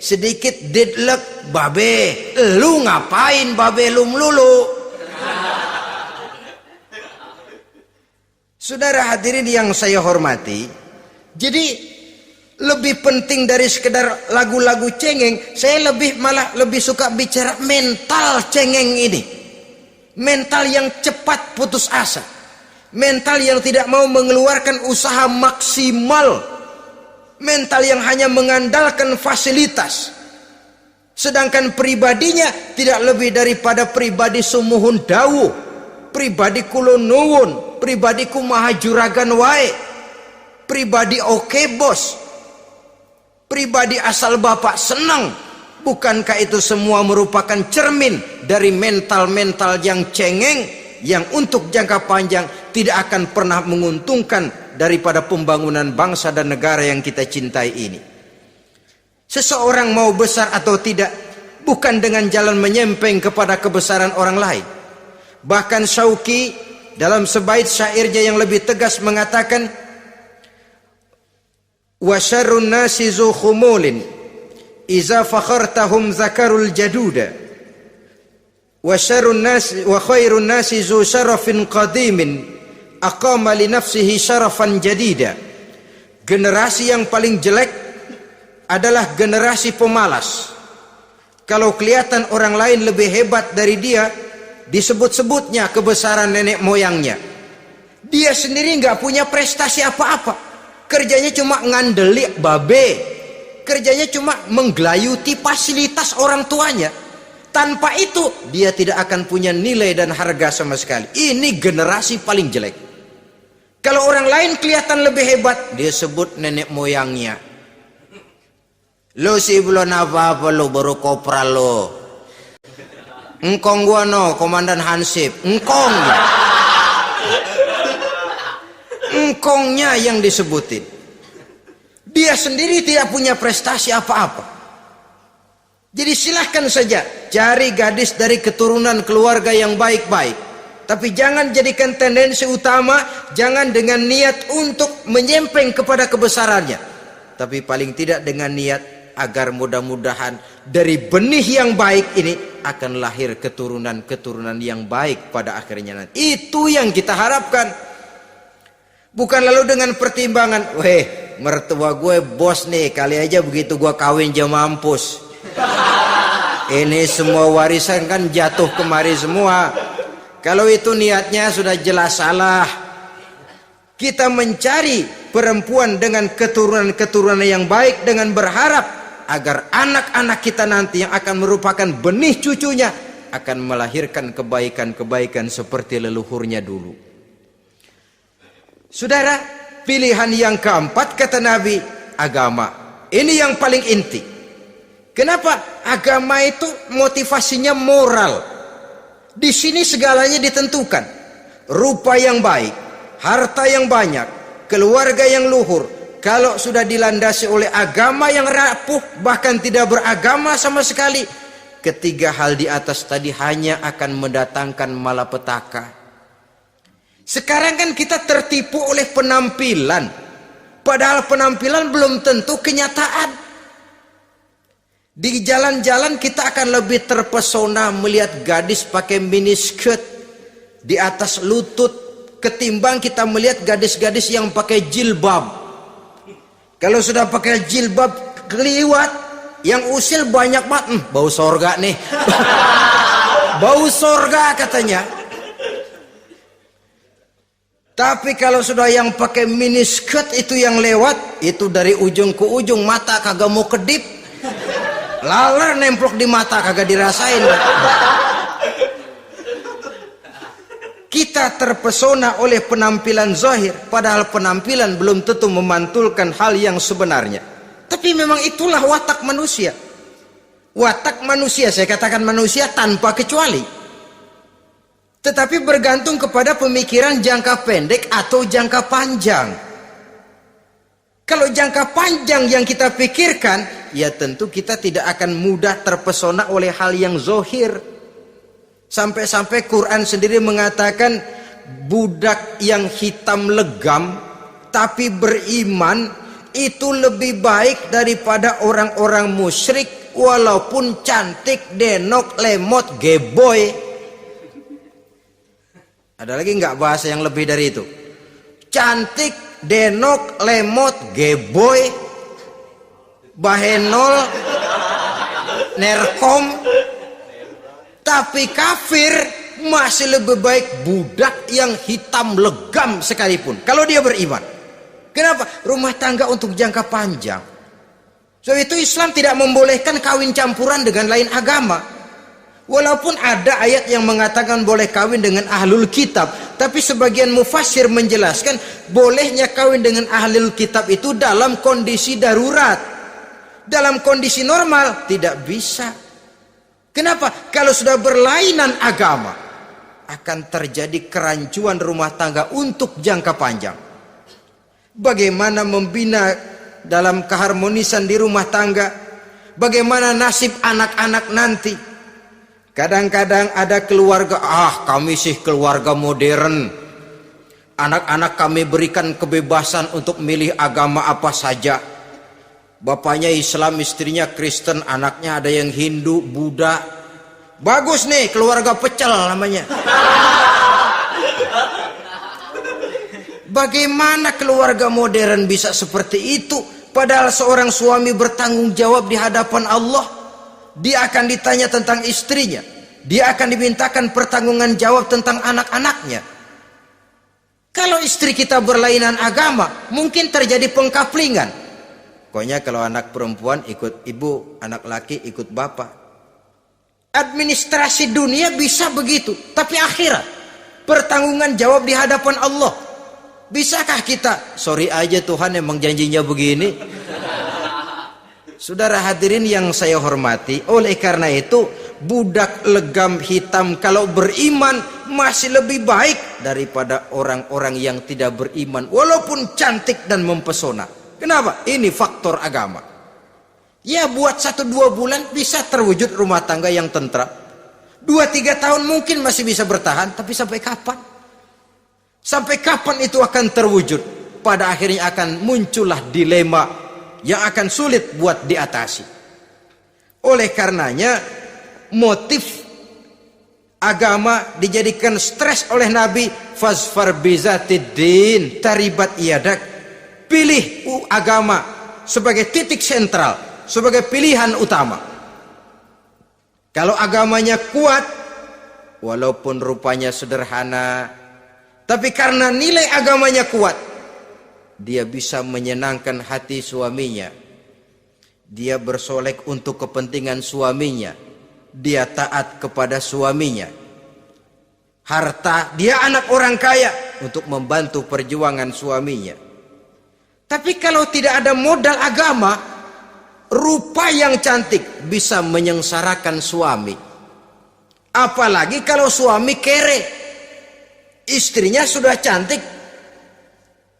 sedikit deadlock, lu ngapain lu melulu? Saudara hadirin yang saya hormati, jadi lebih penting dari sekedar lagu-lagu cengeng, saya malah lebih suka bicara mental cengeng ini. Mental yang cepat putus asa, mental yang tidak mau mengeluarkan usaha maksimal, mental yang hanya mengandalkan fasilitas. Sedangkan pribadinya tidak lebih daripada pribadi sumuhun dawuh, pribadi kulo nuwun, pribadi kumaha juragan wae, pribadi oke bos, pribadi asal bapak senang. Bukankah itu semua merupakan cermin dari mental-mental yang cengeng, yang untuk jangka panjang tidak akan pernah menguntungkan daripada pembangunan bangsa dan negara yang kita cintai ini. Seseorang mau besar atau tidak bukan dengan jalan menyempeng kepada kebesaran orang lain. Bahkan Syauqi dalam sebaik syairnya yang lebih tegas mengatakan, wa syarrun nasi zu khumulin iza fakhartahum zakarul jaduda wa syarrun nasi wa khairun nasi zu syarafin qadimin aqama li nafsihi syarafan jadida. Generasi yang paling jelek adalah generasi pemalas. Kalau kelihatan orang lain lebih hebat dari dia, disebut-sebutnya kebesaran nenek moyangnya. Dia sendiri nggak punya prestasi apa-apa. Kerjanya cuma ngandeli kerjanya cuma menggelayuti fasilitas orang tuanya. Tanpa itu dia tidak akan punya nilai dan harga sama sekali. Ini generasi paling jelek. Kalau orang lain kelihatan lebih hebat, dia sebut nenek moyangnya. Lo sih belum apa-apa, lo baru kopral lo. Engkong gua no, komandan Hansip. Engkongnya yang disebutin. Dia sendiri tidak punya prestasi apa-apa. Jadi silahkan saja cari gadis dari keturunan keluarga yang baik-baik. Tapi jangan jadikan tendensi utama, jangan dengan niat untuk menyempeng kepada kebesarannya. Tapi paling tidak dengan niat, agar mudah-mudahan dari benih yang baik ini akan lahir keturunan-keturunan yang baik pada akhirnya nanti. Itu yang kita harapkan. Bukan lalu dengan pertimbangan, weh mertua gue bos nih, kali aja begitu gue kawin dia mampus. Ini semua warisan kan jatuh kemari semua. Kalau itu niatnya sudah jelas salah. Kita mencari perempuan dengan keturunan-keturunan yang baik dengan berharap agar anak-anak kita nanti yang akan merupakan benih cucunya akan melahirkan kebaikan-kebaikan seperti leluhurnya dulu. Saudara, pilihan yang keempat kata Nabi, agama. Ini yang paling inti. Kenapa? Agama itu motivasinya moral. Di sini segalanya ditentukan. Rupa yang baik, harta yang banyak, keluarga yang luhur. Kalau sudah dilandasi oleh agama yang rapuh, bahkan tidak beragama sama sekali, ketiga hal di atas tadi hanya akan mendatangkan malapetaka. Sekarang kan kita tertipu oleh penampilan, padahal penampilan belum tentu kenyataan. Di jalan-jalan kita akan lebih terpesona melihat gadis pakai miniskirt di atas lutut ketimbang kita melihat gadis-gadis yang pakai jilbab. Kalau sudah pakai jilbab keliwat, yang usil banyak banget, bau sorga nih. Bau sorga katanya. Tapi kalau sudah yang pakai miniskirt itu yang lewat, itu dari ujung ke ujung mata kagak mau kedip. Laler nemplok di mata kagak dirasain. Kita terpesona oleh penampilan zahir, padahal penampilan belum tentu memantulkan hal yang sebenarnya. Tapi memang itulah watak manusia. Watak manusia, saya katakan manusia tanpa kecuali. Tetapi bergantung kepada pemikiran jangka pendek atau jangka panjang. Kalau jangka panjang yang kita pikirkan, ya tentu kita tidak akan mudah terpesona oleh hal yang zahir. Sampai-sampai Quran sendiri mengatakan budak yang hitam legam tapi beriman itu lebih baik daripada orang-orang musyrik walaupun cantik, denok, lemot, geboy. Ada lagi nggak bahasa yang lebih dari itu? Cantik, denok, lemot, geboy, bahenol, nerkom. Tapi kafir masih lebih baik budak yang hitam legam sekalipun kalau dia beriman. Kenapa? Rumah tangga untuk jangka panjang. So itu Islam tidak membolehkan kawin campuran dengan lain agama. Walaupun ada ayat yang mengatakan boleh kawin dengan ahlul kitab, tapi sebagian mufassir menjelaskan bolehnya kawin dengan ahlul kitab itu dalam kondisi darurat. Dalam kondisi normal tidak bisa. Kenapa? Kalau sudah berlainan agama akan terjadi kerancuan rumah tangga untuk jangka panjang. Bagaimana membina dalam keharmonisan di rumah tangga? Bagaimana nasib anak-anak nanti? Kadang-kadang ada keluarga, kami sih keluarga modern. Anak-anak kami berikan kebebasan untuk milih agama apa saja. Bapaknya Islam, istrinya Kristen, anaknya ada yang Hindu, Buddha. Bagus nih, keluarga pecel namanya. Bagaimana keluarga modern bisa seperti itu? Padahal seorang suami bertanggung jawab di hadapan Allah. Dia akan ditanya tentang istrinya. Dia akan dimintakan pertanggungan jawab tentang anak-anaknya. Kalau istri kita berlainan agama, mungkin terjadi pengkaplingan. Pokoknya kalau anak perempuan ikut ibu, anak laki ikut bapak. Administrasi dunia bisa begitu, tapi akhirat pertanggungan jawab di hadapan Allah. Bisakah kita? Sorry aja Tuhan emang janjinya begini. Saudara hadirin yang saya hormati, oleh karena itu budak legam hitam kalau beriman masih lebih baik daripada orang-orang yang tidak beriman walaupun cantik dan mempesona. Kenapa? Ini faktor agama. Ya buat 1-2 bulan bisa terwujud rumah tangga yang tentram. 2-3 tahun mungkin masih bisa bertahan, tapi sampai kapan? Sampai kapan itu akan terwujud? Pada akhirnya akan muncullah dilema yang akan sulit buat diatasi. Oleh karenanya motif agama dijadikan stres oleh Nabi. Fasfar bizatiddin taribat iyadak. Pilih agama sebagai titik sentral, sebagai pilihan utama. Kalau agamanya kuat, walaupun rupanya sederhana, tapi karena nilai agamanya kuat, dia bisa menyenangkan hati suaminya. Dia bersolek untuk kepentingan suaminya. Dia taat kepada suaminya. Harta, dia anak orang kaya untuk membantu perjuangan suaminya. Tapi kalau tidak ada modal agama, rupa yang cantik bisa menyengsarakan suami. Apalagi kalau suami kere. Istrinya sudah cantik,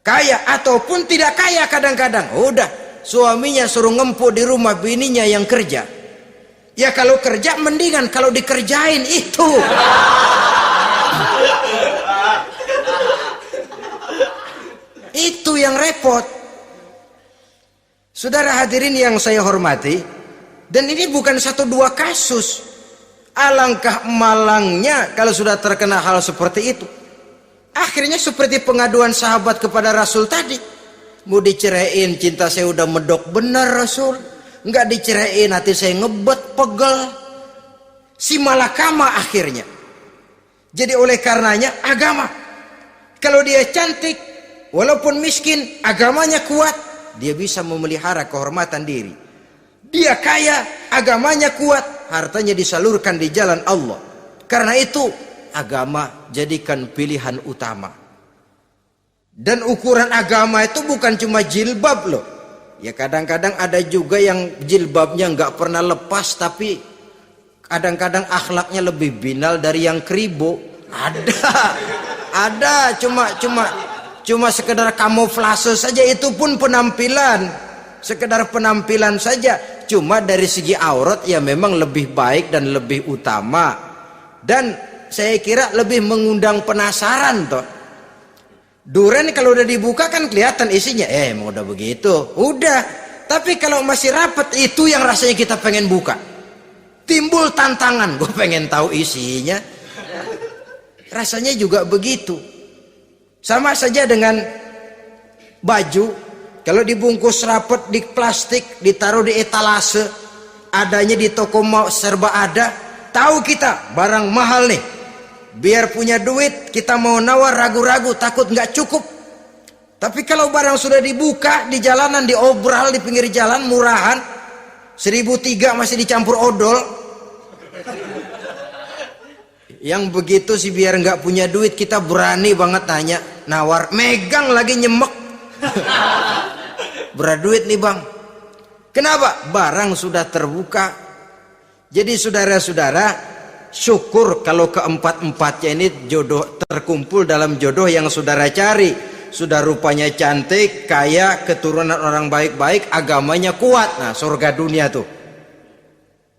kaya ataupun tidak kaya kadang-kadang, udah suaminya suruh ngempuk di rumah, bininya yang kerja. Ya kalau kerja mendingan kalau dikerjain itu. Itu yang repot. Saudara hadirin yang saya hormati, dan ini bukan satu dua kasus. Alangkah malangnya kalau sudah terkena hal seperti itu. Akhirnya seperti pengaduan sahabat kepada Rasul tadi. Mau diceraiin, cinta saya udah medok benar Rasul. Enggak diceraiin, hati saya ngebet, pegel. Si malakama akhirnya. Jadi oleh karenanya agama. Kalau dia cantik, walaupun miskin, agamanya kuat, dia bisa memelihara kehormatan diri. Dia kaya, agamanya kuat, hartanya disalurkan di jalan Allah. Karena itu agama jadikan pilihan utama. Dan ukuran agama itu bukan cuma jilbab loh. Ya kadang-kadang ada juga yang jilbabnya nggak pernah lepas, tapi kadang-kadang akhlaknya lebih binal dari yang kribo. Ada cuma sekedar kamuflase saja, itu pun penampilan. Sekedar penampilan saja. Cuma dari segi aurat ya memang lebih baik dan lebih utama. Dan saya kira lebih mengundang penasaran toh. Duren kalau udah dibuka kan kelihatan isinya. Emang udah begitu. Udah. Tapi kalau masih rapat, itu yang rasanya kita pengen buka. Timbul tantangan, gue pengen tahu isinya. Rasanya juga begitu. Sama saja dengan baju. Kalau dibungkus rapat di plastik, ditaruh di etalase, adanya di toko mau serba ada. Tahu kita barang mahal nih. Biar punya duit, kita mau nawar ragu-ragu, takut nggak cukup. Tapi kalau barang sudah dibuka di jalanan, diobral di pinggir jalan, murahan, 1.003 masih dicampur odol. Yang begitu sih biar nggak punya duit, kita berani banget tanya, nawar, megang lagi nyemek. Berat duit nih bang. Kenapa? Barang sudah terbuka. Jadi saudara-saudara, syukur kalau keempat-empatnya ini jodoh terkumpul dalam jodoh yang saudara cari. Sudah rupanya cantik, kaya, keturunan orang baik-baik, agamanya kuat. Nah, surga dunia tuh.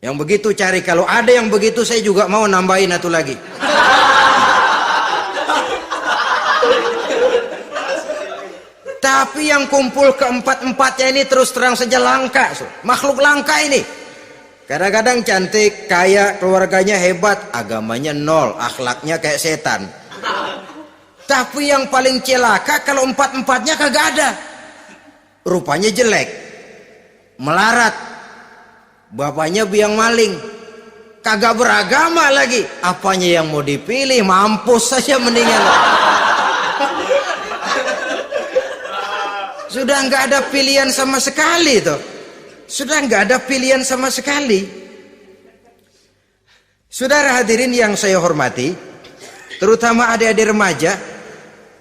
Yang begitu cari. Kalau ada yang begitu, saya juga mau nambahin satu lagi. Tapi yang kumpul keempat-empatnya ini terus terang saja langka. Makhluk langka ini. Kadang-kadang cantik, kaya, keluarganya hebat, agamanya nol, akhlaknya kayak setan. Tapi yang paling celaka kalau empat-empatnya kagak ada. Rupanya jelek, melarat, bapaknya biang maling, kagak beragama lagi. Apanya yang mau dipilih? Mampus saja mendingan. Sudah nggak ada pilihan sama sekali tuh. Sudah nggak ada pilihan sama sekali. Saudara hadirin yang saya hormati, terutama adik-adik remaja.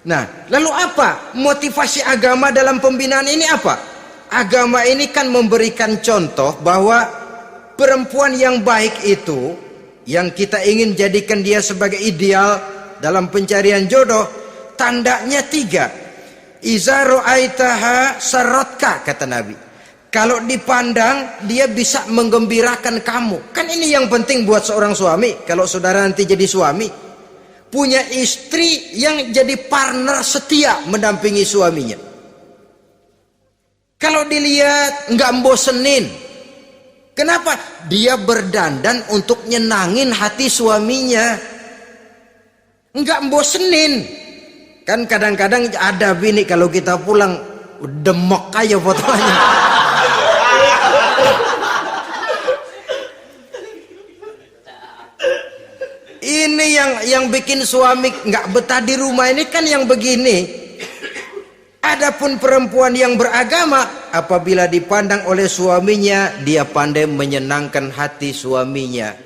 Nah, lalu apa motivasi agama dalam pembinaan ini apa? Agama ini kan memberikan contoh bahwa perempuan yang baik itu, yang kita ingin jadikan dia sebagai ideal dalam pencarian jodoh, tandanya 3. Iza ra'aitaha sarratka, kata Nabi. Kalau dipandang dia bisa menggembirakan kamu. Kan ini yang penting buat seorang suami. Kalau saudara nanti jadi suami, punya istri yang jadi partner setia mendampingi suaminya. Kalau dilihat nggak bosenin. Kenapa? Dia berdandan untuk nyenangin hati suaminya. Nggak bosenin. Kan kadang-kadang ada bini kalau kita pulang demok aja fotonya. Ini yang bikin suami nggak betah di rumah ini kan yang begini. Adapun perempuan yang beragama, apabila dipandang oleh suaminya, dia pandai menyenangkan hati suaminya.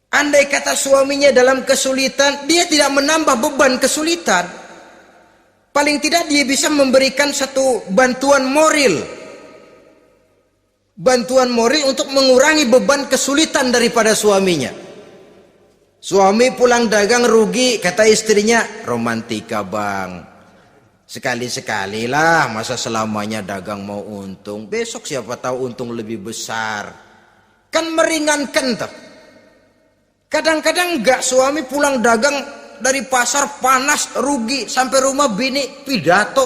Andai kata suaminya dalam kesulitan, dia tidak menambah beban kesulitan. Paling tidak dia bisa memberikan satu bantuan moral. Bantuan moral untuk mengurangi beban kesulitan daripada suaminya. Suami pulang dagang rugi, kata istrinya, romantika bang. Sekali-sekali lah, masa selamanya dagang mau untung. Besok siapa tahu untung lebih besar. Kan meringankan tuh. Kadang-kadang enggak, suami pulang dagang dari pasar panas rugi, sampai rumah bini pidato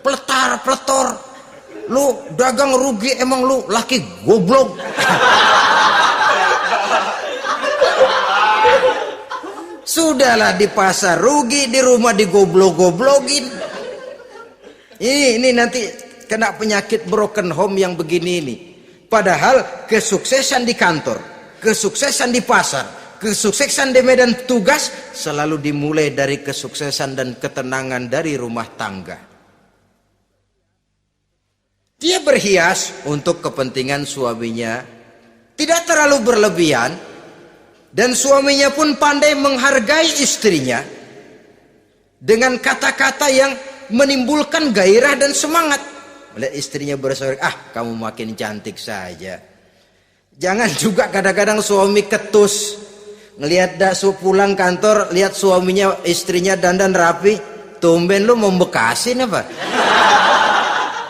pletar-pletor. Lu dagang rugi, emang lu laki goblok. Sudahlah, di pasar rugi, di rumah digoblok-goblokin. Ini nanti kena penyakit broken home yang begini ini. Padahal kesuksesan di kantor, kesuksesan di pasar, kesuksesan di medan tugas selalu dimulai dari kesuksesan dan ketenangan dari rumah tangga. Dia berhias untuk kepentingan suaminya, tidak terlalu berlebihan, dan suaminya pun pandai menghargai istrinya dengan kata-kata yang menimbulkan gairah dan semangat. Melihat istrinya bersorak, kamu makin cantik saja. Jangan juga kadang-kadang suami ketus. Ngelihat daksu pulang kantor, lihat suaminya, istrinya dandan rapi, tumben lu mau bekasin apa?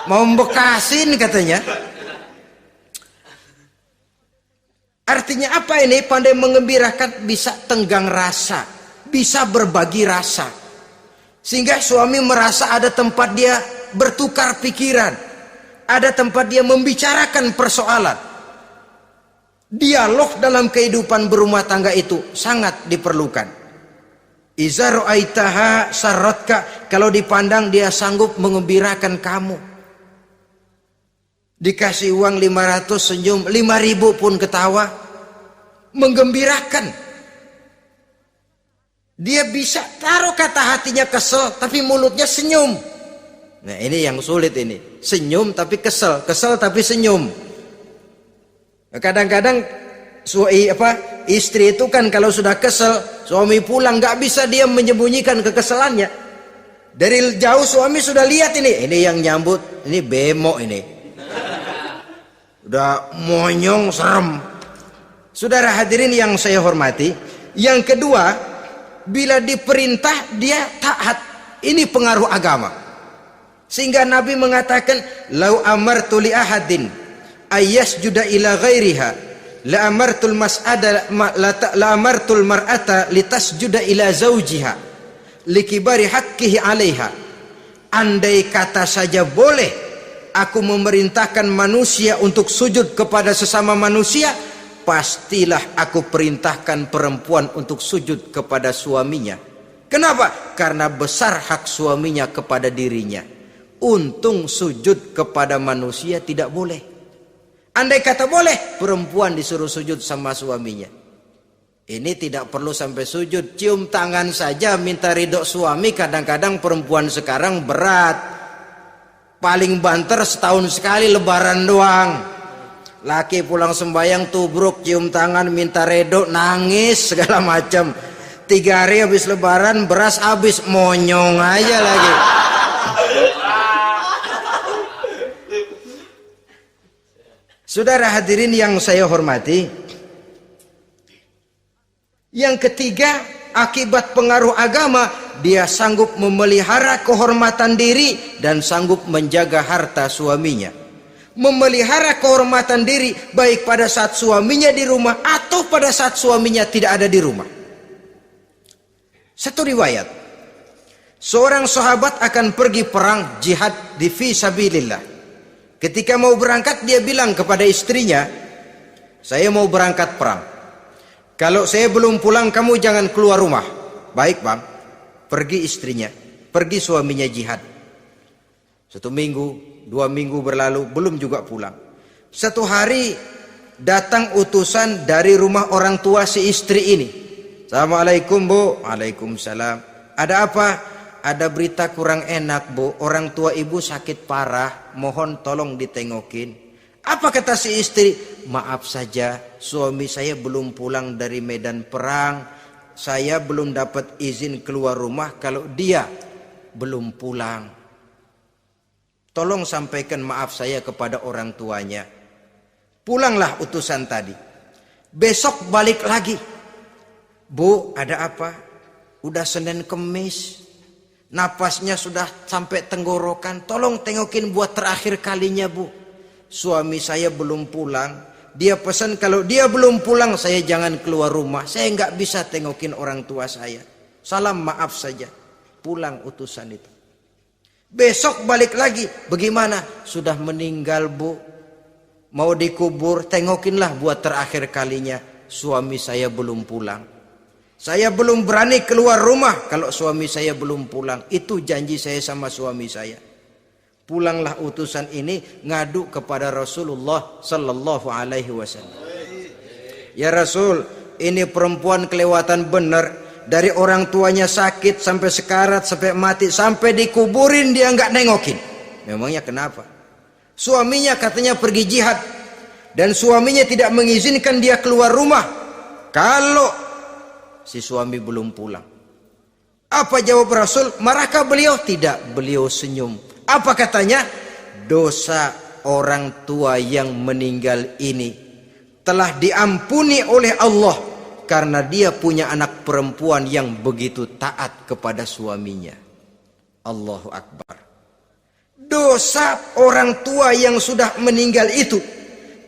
Mau bekasin katanya. Artinya apa ini? Pandai mengembirakan, bisa tenggang rasa, bisa berbagi rasa. Sehingga suami merasa ada tempat dia bertukar pikiran, ada tempat dia membicarakan persoalan. Dialog dalam kehidupan berumah tangga itu sangat diperlukan. Iza ra'aitaha sarratka, kalau dipandang dia sanggup mengembirakan kamu. Dikasih uang 500 senyum, 5.000 pun ketawa, menggembirakan. Dia bisa taruh kata hatinya kesel, tapi mulutnya senyum. Nah ini yang sulit ini. Senyum tapi kesel, kesel tapi senyum. Kadang-kadang istri itu kan kalau sudah kesel, suami pulang nggak bisa dia menyembunyikan kekesalannya. Dari jauh suami sudah lihat ini yang nyambut, ini bemo ini. Udah monyong serem. Saudara hadirin yang saya hormati, yang kedua, bila diperintah dia taat. Ini pengaruh agama. Sehingga Nabi mengatakan, "Lau amartu li ahadin ayyasjuda ila ghairiha, la amartul mas'ada la amartul mar'ata litasjuda ila zawjiha likibari haqqihi 'alaiha." Andai kata saja boleh aku memerintahkan manusia untuk sujud kepada sesama manusia, pastilah aku perintahkan perempuan untuk sujud kepada suaminya. Kenapa? Karena besar hak suaminya kepada dirinya. Untung sujud kepada manusia tidak boleh. Andai kata boleh, perempuan disuruh sujud sama suaminya. Ini tidak perlu sampai sujud, cium tangan saja minta ridho suami. Kadang-kadang perempuan sekarang berat. Paling banter setahun sekali lebaran doang. Laki pulang sembahyang tubruk, cium tangan minta redo, nangis segala macam. 3 hari habis lebaran beras habis, monyong aja lagi. Saudara hadirin yang saya hormati, yang ketiga, akibat pengaruh agama, dia sanggup memelihara kehormatan diri dan sanggup menjaga harta suaminya. Memelihara kehormatan diri baik pada saat suaminya di rumah atau pada saat suaminya tidak ada di rumah. Satu riwayat, Seorang sahabat akan pergi perang jihad di fi sabilillah. Ketika mau berangkat dia bilang kepada istrinya, saya mau berangkat perang. Kalau saya belum pulang kamu jangan keluar rumah. Baik bang. Pergi istrinya, pergi suaminya jihad. 1 minggu, 2 minggu berlalu, belum juga pulang. Satu hari datang utusan dari rumah orang tua si istri ini. Assalamualaikum bu. Waalaikumsalam. Ada apa? Ada berita kurang enak bu. Orang tua ibu sakit parah. Mohon tolong ditengokin. Apa kata si istri? Maaf saja, suami saya belum pulang dari medan perang. Saya belum dapat izin keluar rumah kalau dia belum pulang. Tolong sampaikan maaf saya kepada orang tuanya. Pulanglah utusan tadi. Besok balik lagi. Bu, ada apa? Udah Senin Kemis. Napasnya sudah sampai tenggorokan. Tolong tengokin buat terakhir kalinya bu. Suami saya belum pulang. Dia pesan kalau dia belum pulang saya jangan keluar rumah. Saya nggak bisa tengokin orang tua saya. Salam maaf saja. Pulang utusan itu. Besok balik lagi. Bagaimana? Sudah meninggal bu. Mau dikubur. Tengokinlah buat terakhir kalinya. Suami saya belum pulang. Saya belum berani keluar rumah kalau suami saya belum pulang. Itu janji saya sama suami saya. Pulanglah utusan ini ngadu kepada Rasulullah sallallahu alaihi wasallam. Ya Rasul, ini perempuan kelewatan benar. Dari orang tuanya sakit sampai sekarat, sampai mati, sampai dikuburin dia nggak nengokin. Memangnya kenapa? Suaminya katanya pergi jihad dan suaminya tidak mengizinkan dia keluar rumah kalau si suami belum pulang. Apa jawab Rasul? Marahkah beliau? Tidak, beliau senyum. Apa katanya? Dosa orang tua yang meninggal ini telah diampuni oleh Allah karena dia punya anak perempuan yang begitu taat kepada suaminya. Allahu Akbar. Dosa orang tua yang sudah meninggal itu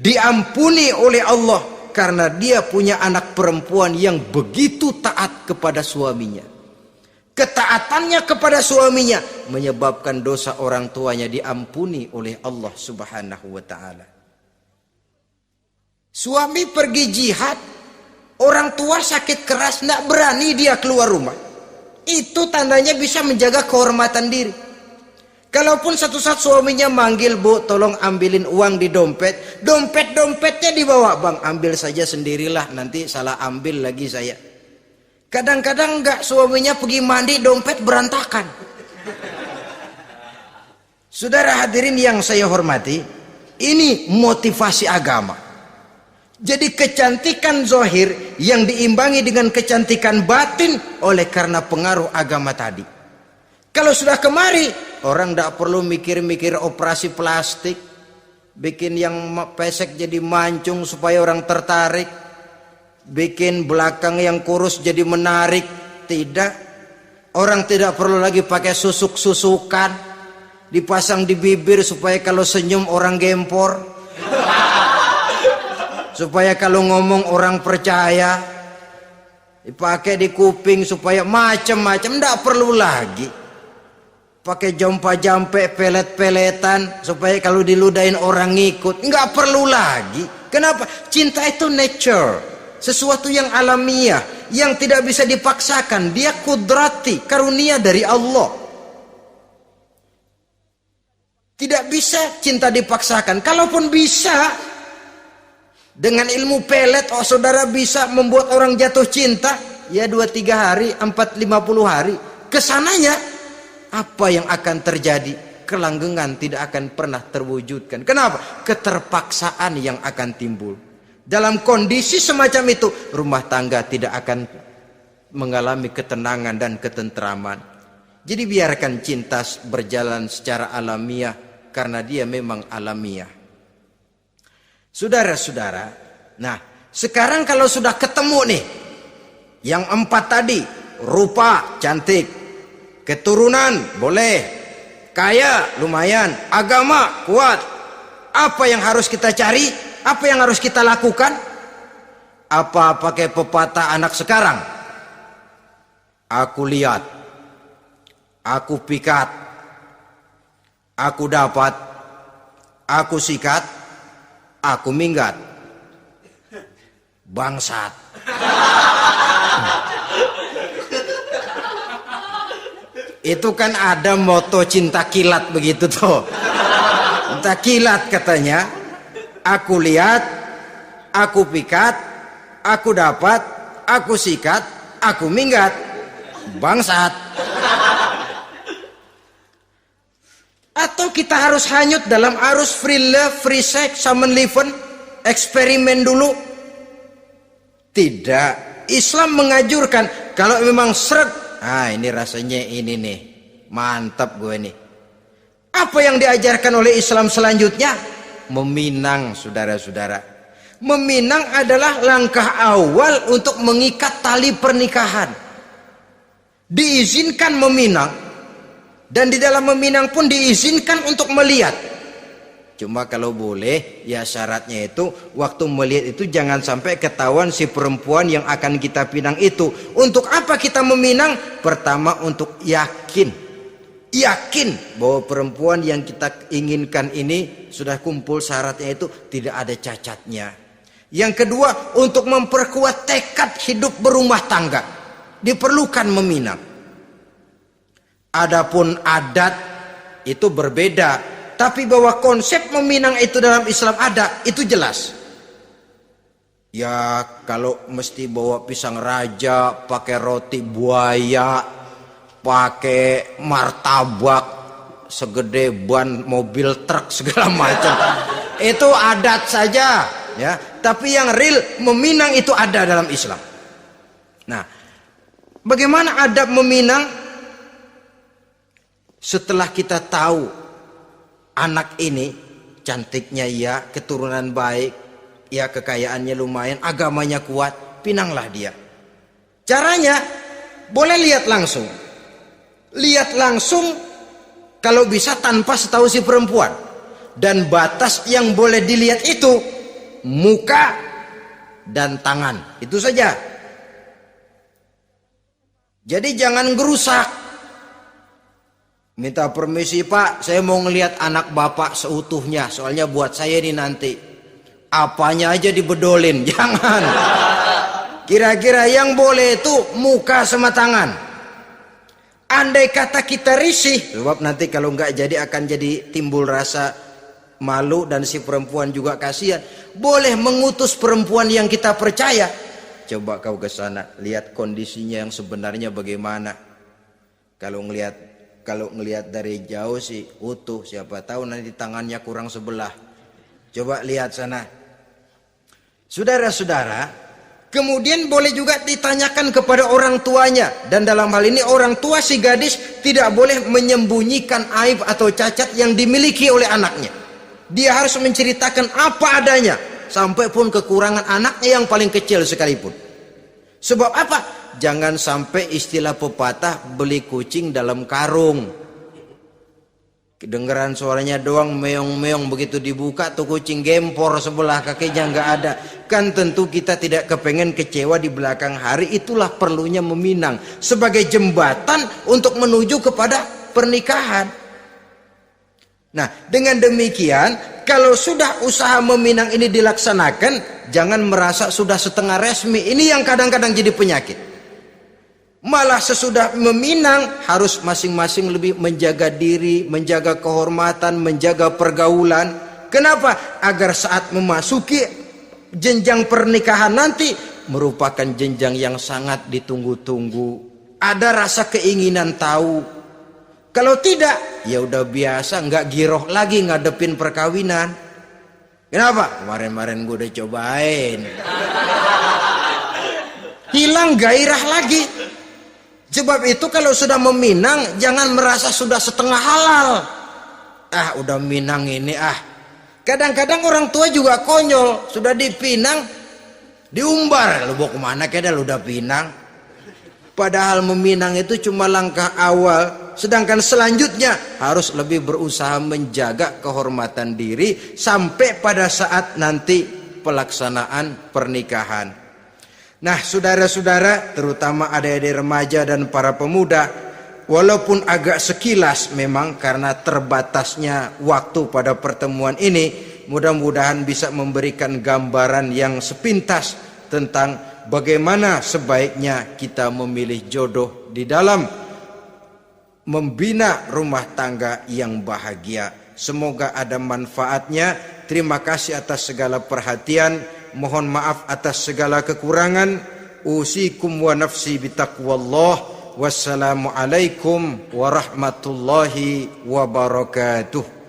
diampuni oleh Allah karena dia punya anak perempuan yang begitu taat kepada suaminya. Ketaatannya kepada suaminya menyebabkan dosa orang tuanya diampuni oleh Allah Subhanahu wa taala. Suami pergi jihad, orang tua sakit keras, tidak berani dia keluar rumah. Itu tandanya bisa menjaga kehormatan diri. Kalaupun satu saat suaminya manggil, bu tolong ambilin uang di dompet. Dompetnya dibawa, bang ambil saja sendirilah, nanti salah ambil lagi saya. Kadang-kadang enggak, suaminya pergi mandi dompet berantakan. Saudara hadirin yang saya hormati, ini motivasi agama. Jadi kecantikan zahir yang diimbangi dengan kecantikan batin oleh karena pengaruh agama tadi. Kalau sudah kemari, orang tidak perlu mikir-mikir operasi plastik, bikin yang pesek jadi mancung supaya orang tertarik, bikin belakang yang kurus jadi menarik. Tidak. Orang tidak perlu lagi pakai susuk-susukan, dipasang di bibir supaya kalau senyum orang gempor, supaya kalau ngomong orang percaya, dipakai di kuping supaya macam-macam. Tidak perlu lagi pakai jompa-jampe, pelet-peletan supaya kalau diludahin orang ngikut. Nggak perlu lagi. Kenapa? Cinta itu nature, sesuatu yang alamiah, yang tidak bisa dipaksakan. Dia kudrati, karunia dari Allah. Tidak bisa cinta dipaksakan. Kalaupun bisa, dengan ilmu pelet, oh saudara bisa membuat orang jatuh cinta, ya 2-3 hari, 4-50 hari. Kesananya, apa yang akan terjadi? Kelanggengan tidak akan pernah terwujudkan. Kenapa? Keterpaksaan yang akan timbul. Dalam kondisi semacam itu, rumah tangga tidak akan mengalami ketenangan dan ketentraman. Jadi biarkan cinta berjalan secara alamiah, karena dia memang alamiah. Saudara-saudara, nah sekarang kalau sudah ketemu nih, yang 4 tadi, rupa cantik, keturunan boleh, kaya lumayan, agama kuat. Apa yang harus kita cari? Apa yang harus kita lakukan? Apa pakai pepatah anak sekarang? Aku lihat aku pikat, aku dapat, aku sikat, aku minggat. Bangsat. Itu kan ada moto cinta kilat begitu tuh. Cinta kilat katanya. Aku lihat, aku pikat, aku dapat, aku sikat, aku minggat. Bangsat. Atau kita harus hanyut dalam arus free love, free sex, summon living, eksperimen dulu? Tidak. Islam mengajurkan kalau memang seret, ini rasanya ini nih, mantap gue nih. Apa yang diajarkan oleh Islam selanjutnya? Meminang, saudara-saudara. Meminang adalah langkah awal untuk mengikat tali pernikahan. Diizinkan meminang, dan di dalam meminang pun diizinkan untuk melihat. Cuma kalau boleh, ya syaratnya itu waktu melihat itu jangan sampai ketahuan si perempuan yang akan kita pinang itu. Untuk apa kita meminang? Pertama untuk yakin bahwa perempuan yang kita inginkan ini sudah kumpul syaratnya itu, tidak ada cacatnya. Yang kedua, untuk memperkuat tekad hidup berumah tangga, diperlukan meminang. Adapun adat itu berbeda. Tapi bahwa konsep meminang itu dalam Islam ada, itu jelas. Ya kalau mesti bawa pisang raja, pakai roti buaya, pakai martabak segede ban mobil truk segala macam, itu adat saja ya. Tapi yang real meminang itu ada dalam Islam. Nah, bagaimana adab meminang? Setelah kita tahu anak ini cantiknya ya, keturunan baik, ya kekayaannya lumayan, agamanya kuat, pinanglah dia. Caranya boleh lihat langsung. Lihat langsung kalau bisa tanpa setahu si perempuan. Dan batas yang boleh dilihat itu muka dan tangan. Itu saja. Jadi jangan gerusak. Minta permisi Pak, saya mau ngelihat anak bapak seutuhnya, soalnya buat saya ini nanti. Apanya aja dibedolin, jangan. Kira-kira yang boleh itu muka sama tangan. Andai kata kita risih, sebab nanti kalau nggak jadi akan jadi timbul rasa malu dan si perempuan juga kasihan. Boleh mengutus perempuan yang kita percaya. Coba kau ke sana, lihat kondisinya yang sebenarnya bagaimana. Kalau ngelihat dari jauh sih utuh, siapa tahu nanti tangannya kurang sebelah. Coba lihat sana. Saudara-saudara, kemudian boleh juga ditanyakan kepada orang tuanya. Dan dalam hal ini orang tua si gadis tidak boleh menyembunyikan aib atau cacat yang dimiliki oleh anaknya. Dia harus menceritakan apa adanya, sampai pun kekurangan anaknya yang paling kecil sekalipun. Sebab apa? Jangan sampai istilah pepatah beli kucing dalam karung. Kedengeran suaranya doang meong-meong, begitu dibuka tuh kucing gempor sebelah kakinya nggak ada. Kan tentu kita tidak kepengen kecewa di belakang hari. Itulah perlunya meminang sebagai jembatan untuk menuju kepada pernikahan. Nah, dengan demikian kalau sudah usaha meminang ini dilaksanakan, jangan merasa sudah setengah resmi. Ini yang kadang-kadang jadi penyakit. Malah sesudah meminang harus masing-masing lebih menjaga diri, menjaga kehormatan, menjaga pergaulan. Kenapa? Agar saat memasuki jenjang pernikahan nanti merupakan jenjang yang sangat ditunggu-tunggu. Ada rasa keinginan tahu. Kalau tidak, ya udah biasa, nggak giroh lagi ngadepin perkawinan. Kenapa? Kemarin-kemarin gue udah cobain. Hilang gairah lagi. Sebab itu kalau sudah meminang jangan merasa sudah setengah halal. Udah minang ini Kadang-kadang orang tua juga konyol, sudah dipinang diumbar. Lu mau kemana kayaknya lu udah pinang. Padahal meminang itu cuma langkah awal. Sedangkan selanjutnya harus lebih berusaha menjaga kehormatan diri sampai pada saat nanti pelaksanaan pernikahan. Nah, saudara-saudara, terutama adik-adik remaja dan para pemuda, walaupun agak sekilas memang karena terbatasnya waktu pada pertemuan ini, mudah-mudahan bisa memberikan gambaran yang sepintas tentang bagaimana sebaiknya kita memilih jodoh di dalam membina rumah tangga yang bahagia. Semoga ada manfaatnya. Terima kasih atas segala perhatian. Mohon maaf atas segala kekurangan. Usikum wa nafsi bitaqwallah. Wassalamualaikum warahmatullahi wabarakatuh.